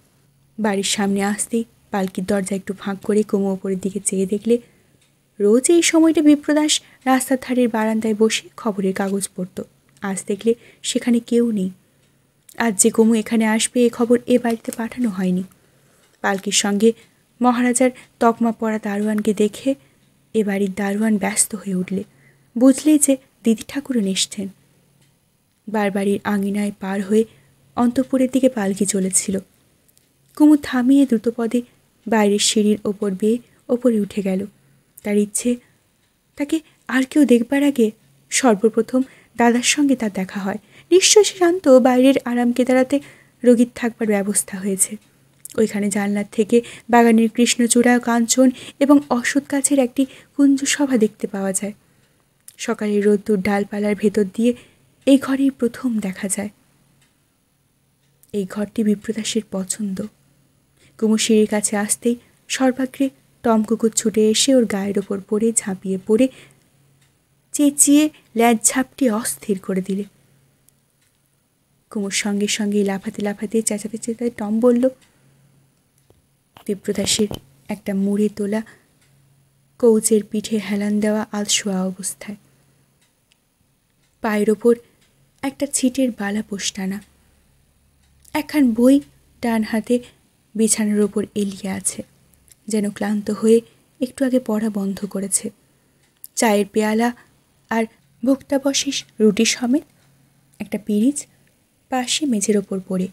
বাড়ির সামনে আসতেই পালকির দরজা একটু ফাঁক করে কুমু ওপরের দিকে চেয়ে দেখলে, রোজ এই সময়টা বিপ্রদাস রাস্তার ধারের বারান্দায় বসে খবরের কাগজ পড়ত। আজ দেখলে সেখানে কেউ নেই। আজ যে কুমু এখানে আসবে, এ খবর এ বাড়িতে পাঠানো হয়নি। পালকির সঙ্গে মহারাজার তকমা পরা দারোয়ানকে দেখে এ বাড়ির দারোয়ান ব্যস্ত হয়ে উঠলে, বুঝলে যে দিদি ঠাকুরন এসছেন। বারবাড়ির আঙিনায় পার হয়ে অন্তঃপুরের দিকে পালকি চলেছিল। কুমু থামিয়ে দ্রুতপদে বাইরের সিঁড়ির ওপর বেয়ে ওপরে উঠে গেল। তার ইচ্ছে তাকে আর কেউ দেখবার আগে সর্বপ্রথম দাদার সঙ্গে তার দেখা হয়। নিশ্চয় সে জানত বাইরের আরাম কেদারাতে রোগীর থাকবার ব্যবস্থা হয়েছে। ওইখানে জানলার থেকে বাগানের কৃষ্ণচূড়া, কাঞ্চন এবং অশ্বত্থ গাছের একটি কুঞ্জসভা দেখতে পাওয়া যায়। সকালের রোদ্দুর ডালপালার ভেতর দিয়ে এই ঘরেই প্রথম দেখা যায়। এই ঘরটি বিপ্রদাসের পছন্দ। কুমু সিঁড়ির কাছে আসতেই সর্বাগ্রে টমকুকুর ছুটে এসে ওর গায়ের ওপর পড়ে ঝাঁপিয়ে পড়ে চেঁচিয়ে ল্যাজ ঝাপটি অস্থির করে দিলে। কুমুর সঙ্গে সঙ্গে লাফাতে লাফাতে চেঁচাতে চেঁচাতে টম বলল। বিপ্রদাসের একটা মুড়ে তোলা কৌচের পিঠে হেলান দেওয়া আলশোয়া অবস্থায়, পায়ের ওপর একটা ছিটের বালা পোস্টানা, একখান বই ডান হাতে বিছানার ওপর এলিয়ে আছে, যেন ক্লান্ত হয়ে একটু আগে পড়া বন্ধ করেছে। চায়ের পেয়ালা আর ভুক্তাবশেষ রুটি সমেত একটা পিরিচ পাশে মেঝের ওপর পড়ে,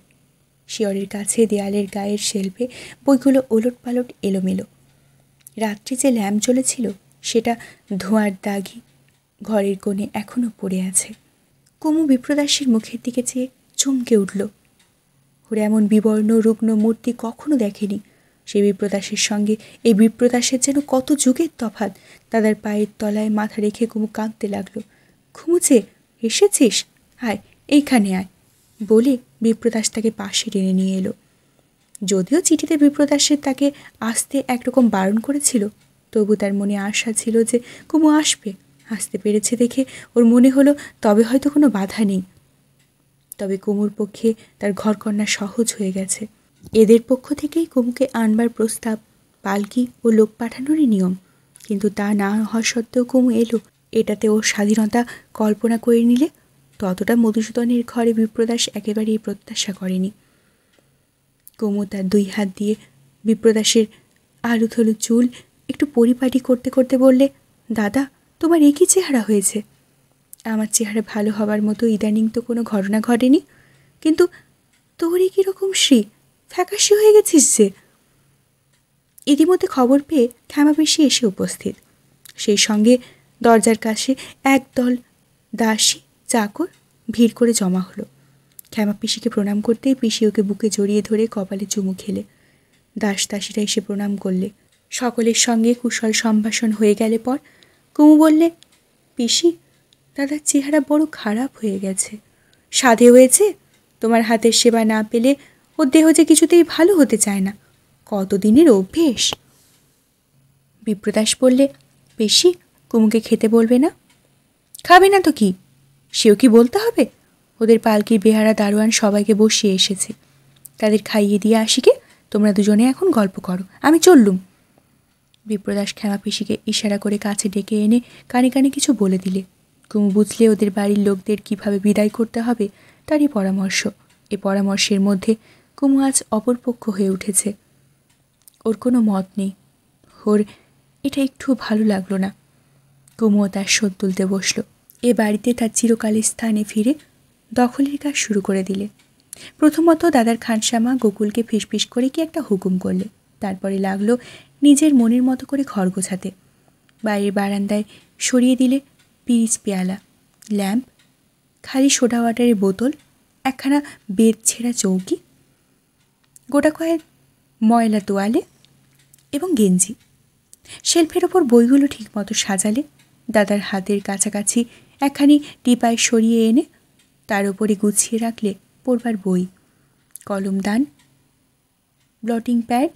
শিয়রের কাছে দেয়ালের গায়ের শেলফে বইগুলো ওলট পালট এলোমেলো। রাত্রি যে ল্যাম্প জ্বলেছিল সেটা ধোঁয়ার দাগি ঘরের কোণে এখনও পড়ে আছে। কুমু বিপ্রদাসের মুখের দিকে চেয়ে চমকে উঠল। ওর এমন বিবর্ণ রুগ্ন মূর্তি কখনো দেখেনি। সে বিপ্রদাসের সঙ্গে এই বিপ্রদাসের যেন কত যুগের তফাৎ। দাদার পায়ের তলায় মাথা রেখে কুমু কাঁদতে লাগলো। ঘুমুচে এসেছিস? আয় এইখানে আয় বলে বিপ্রদাস তাকে পাশে টেনে নিয়ে এলো। যদিও চিঠিতে বিপ্রদাসের তাকে আসতে একরকম বারণ করেছিল, তবু তার মনে আশা ছিল যে কুমু আসবে। আসতে পেরেছে দেখে ওর মনে হলো তবে হয়তো কোনো বাধা নেই। তবে কুমুর পক্ষে তার ঘরকন্যা সহজ হয়ে গেছে। এদের পক্ষ থেকেই কুমুকে আনবার প্রস্তাব, পালকি ও লোক পাঠানোরই নিয়ম। কিন্তু তা না হওয়া সত্ত্বেও কুমু এলো। এটাতে ওর স্বাধীনতা কল্পনা করে নিলে ততটা মধুসূদনের ঘরে বিপ্রদাস একেবারেই প্রত্যাশা করেনি। কুমু তার দুই হাত দিয়ে বিপ্রদাসের আলুথলু চুল একটু পরিপাটি করতে করতে বললে, দাদা, তোমার একই চেহারা হয়েছে। আমার চেহারা ভালো হবার মতো ইদানিং তো কোনো ঘটনা ঘটেনি, কিন্তু তোরই কীরকম শ্রী ফ্যাকাশি হয়ে গেছিস যে। ইতিমধ্যে খবর পেয়ে ক্ষেমাপিসি এসে উপস্থিত। সেই সঙ্গে দরজার কাছে একদল দাসী চাকর ভিড় করে জমা হলো। ক্ষেমাপিসিকে প্রণাম করতেই পিসি ওকে বুকে জড়িয়ে ধরে কপালে চুমু খেলে। দাস দাসীরা এসে প্রণাম করলে। সকলের সঙ্গে কুশল সম্ভাষণ হয়ে গেলে পর কুমু বললে, পিসি, দাদার চেহারা বড় খারাপ হয়ে গেছে। সাধে হয়েছে? তোমার হাতের সেবা না পেলে ওর দেহ যে কিছুতেই ভালো হতে চায় না। কতদিনের অভ্যেস। বিপ্রদাস বললে, পিসি, কুমুকে খেতে বলবে না? খাবে না তো কি, সেও কি বলতে হবে? ওদের পালকির বেহারা দারোয়ান সবাইকে বসিয়ে এসেছে, তাদের খাইয়ে দিয়ে আসিকে তোমরা দুজনে এখন গল্প করো, আমি চললুম। বিপ্রদাস ক্ষেমাপিসিকে ইশারা করে কাছে ডেকে এনে কানে কানে কিছু বলে দিলে। কুমু বুঝলে ওদের বাড়ির লোকদের কিভাবে বিদায় করতে হবে তারই পরামর্শ। এ পরামর্শের মধ্যে কুমু আজ অপরপক্ষ হয়ে উঠেছে। ওর কোনো মত নেই। ওর এটা একটু ভালো লাগলো না। কুমুও তার শোধ তুলতে বসল। এ বাড়িতে তার চিরকালের স্থানে ফিরে দখলের কাজ শুরু করে দিলে। প্রথমত দাদার খানসামা গোকুলকে ফিসফিস করে কি একটা হুকুম করলে। তারপরে লাগলো নিজের মনের মতো করে ঘর গোছাতে। বাইরের বারান্দায় সরিয়ে দিলে পিরিচ পেয়ালা, ল্যাম্প, খালি সোডা ওয়াটারের বোতল, একখানা বেদ ছেঁড়া চৌকি, গোটা কয়েক ময়লা তোয়ালে এবং গেঞ্জি। শেলফের ওপর বইগুলো ঠিকমতো সাজালে। দাদার হাতের কাছাকাছি একখানি টিপাই সরিয়ে এনে তার উপরে গুছিয়ে রাখলে পড়বার বই, কলমদান, ব্লটিং প্যাড,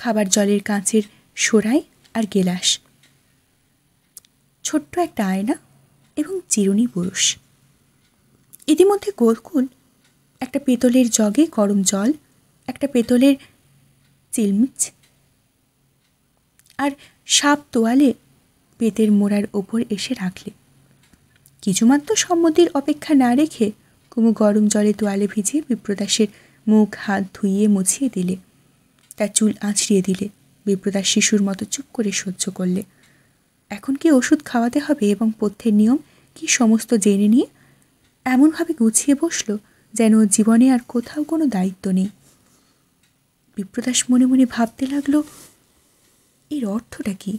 খাবার জলের কাঁচের সরাই আর গেলাস, ছোট্ট একটা আয়না এবং চিরুনি বুরুষ। ইতিমধ্যে গোকুল একটা পেতলের জগে গরম জল, একটা পেতলের চিলমিচ আর সাপ তোয়ালে পেতের মোড়ার ওপর এসে রাখলে। কিছুমাত্র সম্মতির অপেক্ষা না রেখে কুমু গরম জলে তোয়ালে ভিজিয়ে বিপ্রদাসের মুখ হাত ধুইয়ে মুছিয়ে দিলে। তার চুল আঁচড়িয়ে দিলে। বিপ্রদাস শিশুর মতো চুপ করে সহ্য করলে। এখন কি ওষুধ খাওয়াতে হবে এবং পথ্যের নিয়ম কি সমস্ত জেনে নিয়ে এমনভাবে গুছিয়ে বসলো যেন জীবনে আর কোথাও কোনো দায়িত্ব নেই। বিপ্রদাস মনে মনে ভাবতে লাগলো, এর অর্থটা কি?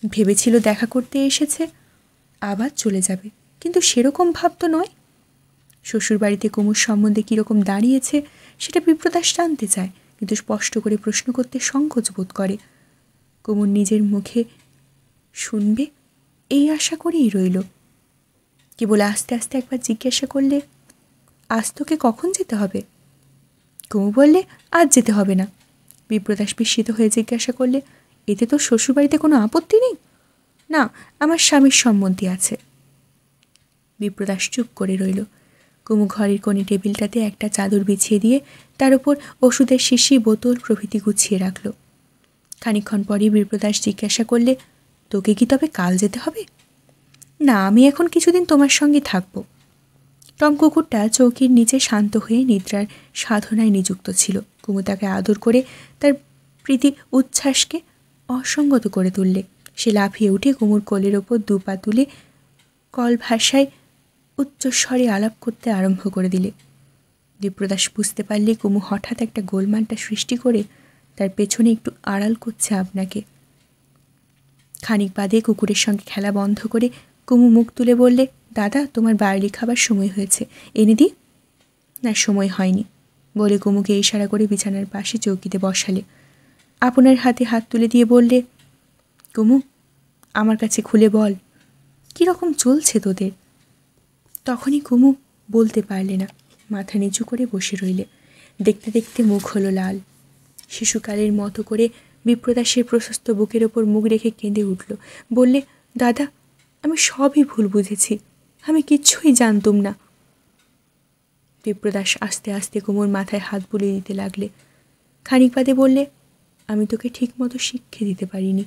ভেবেছিল দেখা করতে এসেছে, আবার চলে যাবে, কিন্তু সেরকম ভাব তো নয়। শ্বশুরবাড়িতে কুমুর সম্বন্ধে কীরকম দাঁড়িয়েছে সেটা বিপ্রদাস জানতে চায়, কিন্তু স্পষ্ট করে প্রশ্ন করতে সংকোচ বোধ করে। কুমুর নিজের মুখে শুনবে এই আশা করেই রইল। কেবল আস্তে আস্তে একবার জিজ্ঞাসা করলে, আজ তোকে কখন যেতে হবে? কুমু বললে, আজ যেতে হবে না। বিপ্রদাস বিস্মিত হয়ে জিজ্ঞাসা করলে, এতে তোর শ্বশুরবাড়িতে কোনো আপত্তি নেই? না, আমার স্বামীর সম্মতি আছে। বিপ্রদাস চুপ করে রইল। কুমু ঘরের কোণে টেবিলটাতে একটা চাদর বিছিয়ে দিয়ে তার উপর ওষুধের শিশি, বোতল প্রভৃতি গুছিয়ে রাখল। খানিকক্ষণ পরই বিপ্রদাস জিজ্ঞাসা করলে, তোকে কি তবে কাল যেতে হবে? না, আমি এখন কিছুদিন তোমার সঙ্গে থাকব। টম কুকুরটা চৌকির নিচে শান্ত হয়ে নিদ্রার সাধনায় নিযুক্ত ছিল। কুমু তাকে আদর করে তার প্রীতি উচ্ছ্বাসকে অসঙ্গত করে তুললে। সে লাফিয়ে উঠে কুমুর কোলের ওপর দুপা তুলে কল ভাষায় উচ্চস্বরে আলাপ করতে আরম্ভ করে দিলে। বিপ্রদাস বুঝতে পারলে কুমু হঠাৎ একটা গোলমালটা সৃষ্টি করে তার পেছনে একটু আড়াল করছে আপনাকে। খানিক বাদে কুকুরের সঙ্গে খেলা বন্ধ করে কুমু মুখ তুলে বললে, দাদা, তোমার বার্লি খাবার সময় হয়েছে, এনে দিই? না, সময় হয়নি বলে কুমুকে ইশারা করে বিছানার পাশে চৌকিতে বসালে। আপনার হাতে হাত তুলে দিয়ে বললে, কুমু, আমার কাছে খুলে বল, কীরকম চলছে তোদের? তখনই কুমু বলতে পারলে না, মাথা নিচু করে বসে রইলে। দেখতে দেখতে মুখ হলো লাল। শিশুকালের মতো করে বিপ্রদাসের প্রশস্ত বুকের ওপর মুখ রেখে কেঁদে উঠল। বললে, দাদা, আমি সবই ভুল বুঝেছি, আমি কিচ্ছুই জানতুম না। বিপ্রদাস আস্তে আস্তে কুমুর মাথায় হাত বুলিয়ে দিতে লাগলে। খানিক বাদে বললে, আমি তোকে ঠিকমতো শিক্ষা দিতে পারিনি,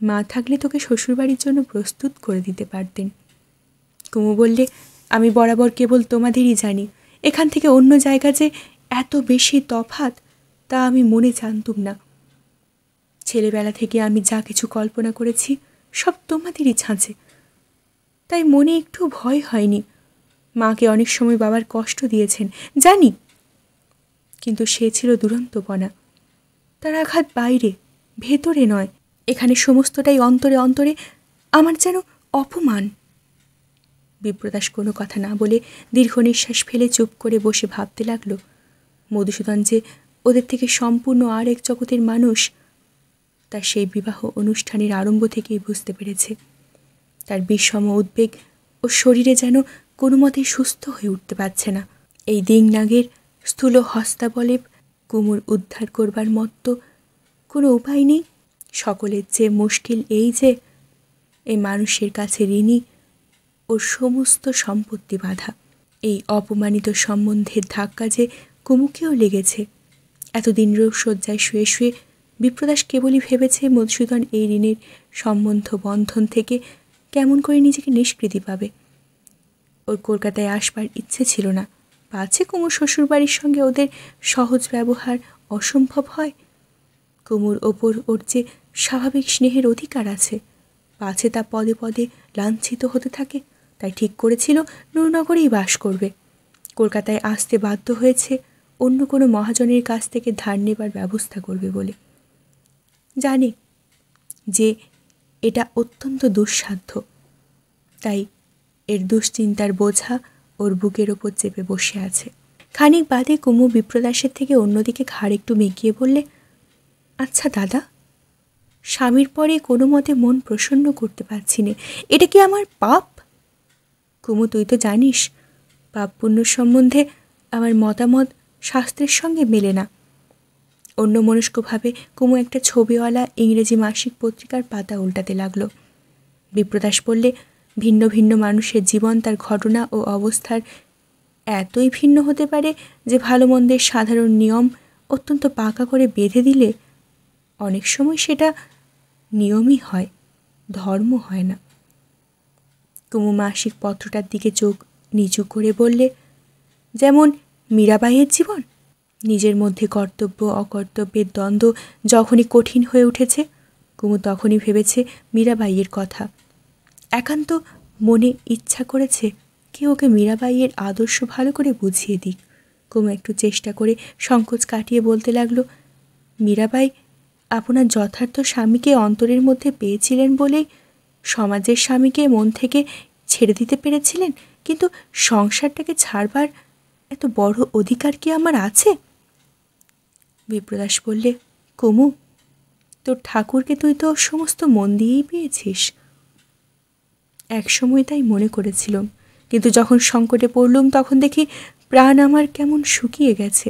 মা থাকলে তোকে শ্বশুরবাড়ির জন্য প্রস্তুত করে দিতে পারতেন। কুমু বললে, আমি বরাবর কেবল তোমাদেরই জানি, এখান থেকে অন্য জায়গা যে এত বেশি তফাৎ তা আমি মনে জানতুম না। ছেলেবেলা থেকে আমি যা কিছু কল্পনা করেছি সব তোমাদেরই ছাঁচে, তাই মনে একটু ভয় হয়নি। মাকে অনেক সময় বাবার কষ্ট দিয়েছেন জানি, কিন্তু সে ছিল দুরন্তপনা। তার আঘাত বাইরে, ভেতরে নয়। এখানে সমস্তটাই অন্তরে অন্তরে আমার যেন অপমান। বিপ্রদাস কোনো কথা না বলে দীর্ঘ নিঃশ্বাস ফেলে চুপ করে বসে ভাবতে লাগল, মধুসূদন যে ওদের থেকে সম্পূর্ণ আর এক জগতের মানুষ তা সেই বিবাহ অনুষ্ঠানের আরম্ভ থেকেই বুঝতে পেরেছে। তার বিষম উদ্বেগ ও শরীরে যেন কোনো মতেই সুস্থ হয়ে উঠতে পারছে না। এই দিংনাগের স্থূল হস্তাবলে কুমুর উদ্ধার করবার মতো কোনো উপায় নেই। সকলের চেয়ে মুশকিল এই যে এই মানুষের কাছে ঋণী ওর সমস্ত সম্পত্তি বাঁধা। এই অপমানিত সম্বন্ধের ধাক্কা যে কুমুকেও লেগেছে। এতদিন রোগশয্যায় শুয়ে শুয়ে বিপ্রদাস কেবলই ভেবেছে মধুসূদন এই ঋণের সম্বন্ধ বন্ধন থেকে কেমন করে নিজেকে নিষ্কৃতি পাবে। ওর কলকাতায় আসবার ইচ্ছে ছিল না, পাছে কুমুর শ্বশুরবাড়ির সঙ্গে ওদের সহজ ব্যবহার অসম্ভব হয়। কুমুর ওপর ওর যে স্বাভাবিক স্নেহের অধিকার আছে, পাছে তা পদে পদে লাঞ্ছিত হতে থাকে। তাই ঠিক করেছিল নূরনগরেই বাস করবে। কলকাতায় আসতে বাধ্য হয়েছে অন্য কোনো মহাজনের কাছ থেকে ধার নেবার ব্যবস্থা করবে বলে। জানে যে এটা অত্যন্ত দুঃসাধ্য, তাই এর দুশ্চিন্তার বোঝা ওর বুকের ওপর চেপে বসে আছে। খানিক বাদে কুমু বিপ্রদাসের থেকে অন্যদিকে ঘাড় একটু মেকিয়ে বললে, আচ্ছা দাদা, স্বামীর পরে কোনো মতে মন প্রসন্ন করতে পারছি নে, এটা কি আমার পাপ? কুমু, তুই তো জানিস পাপ পুণ্য সম্বন্ধে আমার মতামত শাস্ত্রের সঙ্গে মেলে না। অন্যমনস্কভাবে কুমু একটা ছবিওয়ালা ইংরেজি মাসিক পত্রিকার পাতা উল্টাতে লাগলো। বিপ্রদাস বললে, ভিন্ন ভিন্ন মানুষের জীবন তার ঘটনা ও অবস্থার এতই ভিন্ন হতে পারে যে ভালো মন্দের সাধারণ নিয়ম অত্যন্ত পাকা করে বেঁধে দিলে অনেক সময় সেটা নিয়মই হয়, ধর্ম হয় না। কুমু মাসিক পত্রটার দিকে চোখ নিচু করে বললে, যেমন মীরাবাইয়ের জীবন। নিজের মধ্যে কর্তব্য অকর্তব্যের দ্বন্দ্ব যখনই কঠিন হয়ে উঠেছে, কুমু তখনই ভেবেছে মীরাবাইয়ের কথা। একান্ত মনে ইচ্ছা করেছে কেউ ওকে মীরাবাইয়ের আদর্শ ভালো করে বুঝিয়ে দিক। কুমু একটু চেষ্টা করে সংকোচ কাটিয়ে বলতে লাগলো, মীরাবাই আপনার যথার্থ স্বামীকে অন্তরের মধ্যে পেয়েছিলেন বলেই সমাজের স্বামীকে মন থেকে ছেড়ে দিতে পেরেছিলেন, কিন্তু সংসারটাকে ছাড়বার এত বড় অধিকার কি আমার আছে? বিপ্রদাস বললে, কুমু, তোর ঠাকুরকে তুই তো সমস্ত মন দিয়েই পেয়েছিস। একসময় তাই মনে করেছিলাম, কিন্তু যখন সংকটে পড়লুম তখন দেখি প্রাণ আমার কেমন শুকিয়ে গেছে।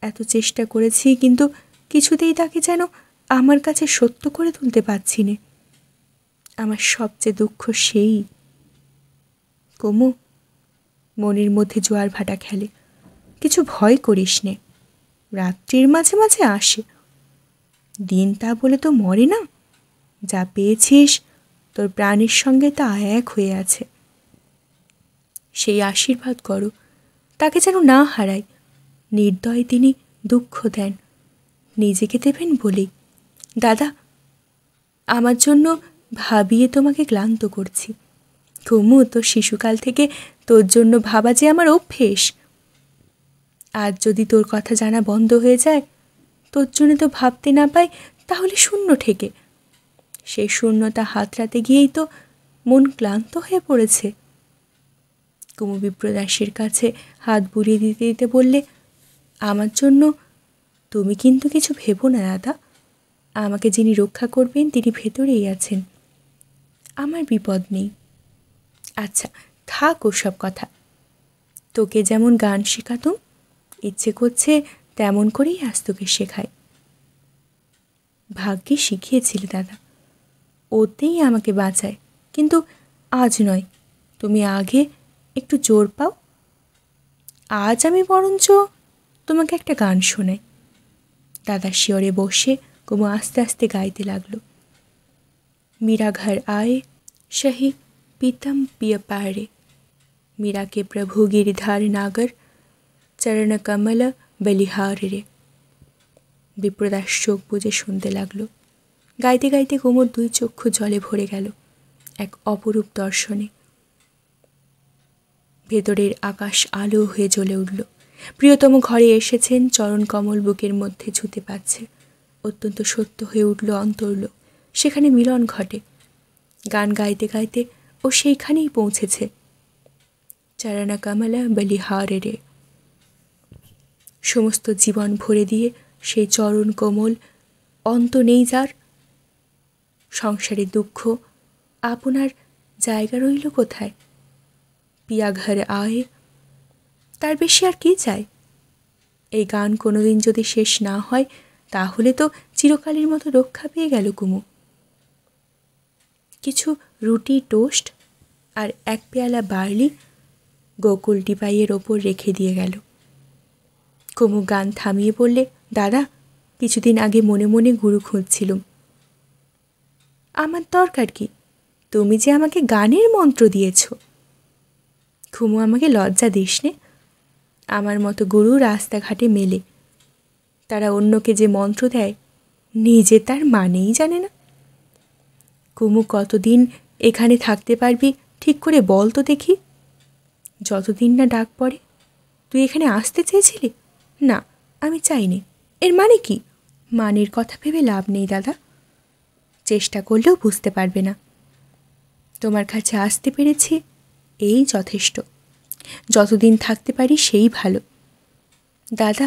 এত চেষ্টা করেছি, কিন্তু কিছুতেই তাকে যেন আমার কাছে সত্য করে তুলতে পারছি নে। আমার সবচেয়ে দুঃখ সেই। কুমু, মনের মধ্যে জোয়ার ভাটা খেলে, কিছু ভয় করিস নে, রাত্রির মাঝে মাঝে আসে, দিন তা বলে তো মরে না। যা পেয়েছিস তোর প্রাণের সঙ্গে তা এক হয়ে আছে। সেই আশীর্বাদ করো, তাকে যেন না হারাই। নির্দয় তিনি দুঃখ দেন, নিজেকে দেবেন বলেই। দাদা, আমার জন্য ভাবিয়ে তোমাকে ক্লান্ত করছি। কুমু, তোর শিশুকাল থেকে তোর জন্য ভাবা যে আমার অভ্যেস। আজ যদি তোর কথা জানা বন্ধ হয়ে যায়, তোর জন্য তো ভাবতে না পাই, তাহলে শূন্য ঠেকে। সেই শূন্যতা হাতড়াতে গিয়েই তো মন ক্লান্ত হয়ে পড়েছে। কুমু বিপ্রদাসের কাছে হাত বুলিয়ে দিতে দিতে বললে, আমার জন্য তুমি কিন্তু কিছু ভেবো না দাদা। আমাকে যিনি রক্ষা করবেন তিনি ভেতরেই আছেন, আমার বিপদ নেই। আচ্ছা, থাক ওসব কথা। তোকে যেমন গান শেখাতুম, ইচ্ছে করছে তেমন করেই আজ তোকে শেখায়। ভাগ্যে শিখিয়েছিলে দাদা, ওতেই আমাকে বাঁচায়, কিন্তু আজ নয়। তুমি আগে একটু জোর পাও। আজ আমি বরঞ্চ তোমাকে একটা গান শোনাই। দাদা শিয়রে বসে কুমু আস্তে আস্তে গাইতে লাগলো। मीरा घर आए शही पीतम पिय पारे, मीरा के प्रभु गिरिधार नागर चरण कमल बलिहार रे। বিপ্রদাস চোখ বুজে শুনতে লাগলো। গাইতে গাইতে কুমুর দুই চক্ষু জলে ভরে গেল এক অপরূপ দর্শনে। ভেতরের আকাশ আলো হয়ে জ্বলে উঠল। প্রিয়তম ঘরে এসেছেন, চরণ কমল বুকের মধ্যে ছুতে পাচ্ছে। অত্যন্ত সত্য হয়ে উঠল অন্তর্লোক, সেখানে মিলন ঘটে। গান গাইতে গাইতে ও সেইখানেই পৌঁছেছে। চরণ কমল বলিহার রে। সমস্ত জীবন ভরে দিয়ে সেই চরণ কোমল, অন্ত নেই যার। সংসারে দুঃখ, আপনার জায়গা রইল কোথায়? পিয়া ঘর আয়ে, তার বেশি আর কি চাই? এই গান কোনোদিন যদি শেষ না হয়, তাহলে তো চিরকালের মতো রক্ষা পেয়ে গেল কুমু। কিছু রুটি, টোস্ট আর এক পেয়ালা বার্লি গোকুল টিপাইয়ের ওপর রেখে দিয়ে গেল। কুমু গান থামিয়ে বললে, দাদা, কিছুদিন আগে মনে মনে গুরু খুঁজছিলুম। আমার দরকার কি? তুমি যে আমাকে গানের মন্ত্র দিয়েছ। কুমু, আমাকে লজ্জা দিস নে। আমার মতো গুরু রাস্তাঘাটে মেলে, তারা অন্যকে যে মন্ত্র দেয় নিজে তার মানেই জানে না। কুমু, কতদিন এখানে থাকতে পারবি ঠিক করে বল তো দেখি। যতদিন না ডাক পড়ে। তুই এখানে আসতে চেয়েছিলি? না, আমি চাইনি। এর মানে কি? মানের কথা ভেবে লাভ নেই দাদা, চেষ্টা করলেও বুঝতে পারবে না। তোমার কাছে আসতে পেরেছি, এই যথেষ্ট। যতদিন থাকতে পারি সেই ভালো। দাদা,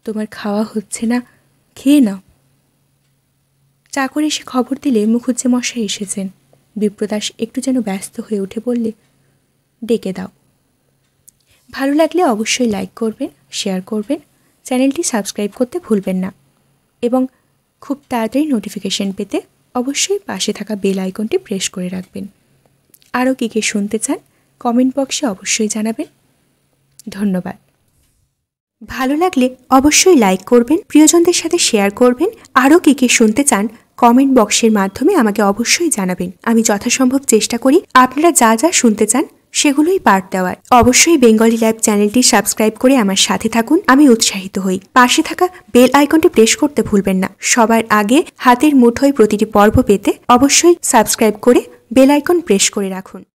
তোমার খাওয়া হচ্ছে না, খেয়ে নাও। চাকর এসে খবর দিলে মুখুজ্জে মশাই এসেছেন। বিপ্রদাস একটু যেন ব্যস্ত হয়ে উঠে বললে, ডেকে দাও। ভালো লাগলে অবশ্যই লাইক করবেন, শেয়ার করবেন, চ্যানেলটি সাবস্ক্রাইব করতে ভুলবেন না এবং খুব তাড়াতাড়ি নোটিফিকেশন পেতে অবশ্যই পাশে থাকা বেল আইকনটি প্রেস করে রাখবেন। আরও কী কী শুনতে চান কমেন্ট বক্সে অবশ্যই জানাবেন। ধন্যবাদ। ভালো লাগলে অবশ্যই লাইক করবেন, প্রিয়জনদের সাথে শেয়ার করবেন। আরও কী কী শুনতে চান কমেন্ট বক্সের মাধ্যমে আমাকে অবশ্যই জানাবেন। আমি যথাসম্ভব চেষ্টা করি আপনারা যা যা শুনতে চান সেগুলোই পার্ট দেওয়ার। অবশ্যই বেঙ্গলি ল্যাব চ্যানেলটি সাবস্ক্রাইব করে আমার সাথে থাকুন, আমি উৎসাহিত হই। পাশে থাকা বেল আইকনটি প্রেস করতে ভুলবেন না। সবার আগে হাতের মুঠোয় প্রতিটি পর্ব পেতে অবশ্যই সাবস্ক্রাইব করে বেল আইকন প্রেস করে রাখুন।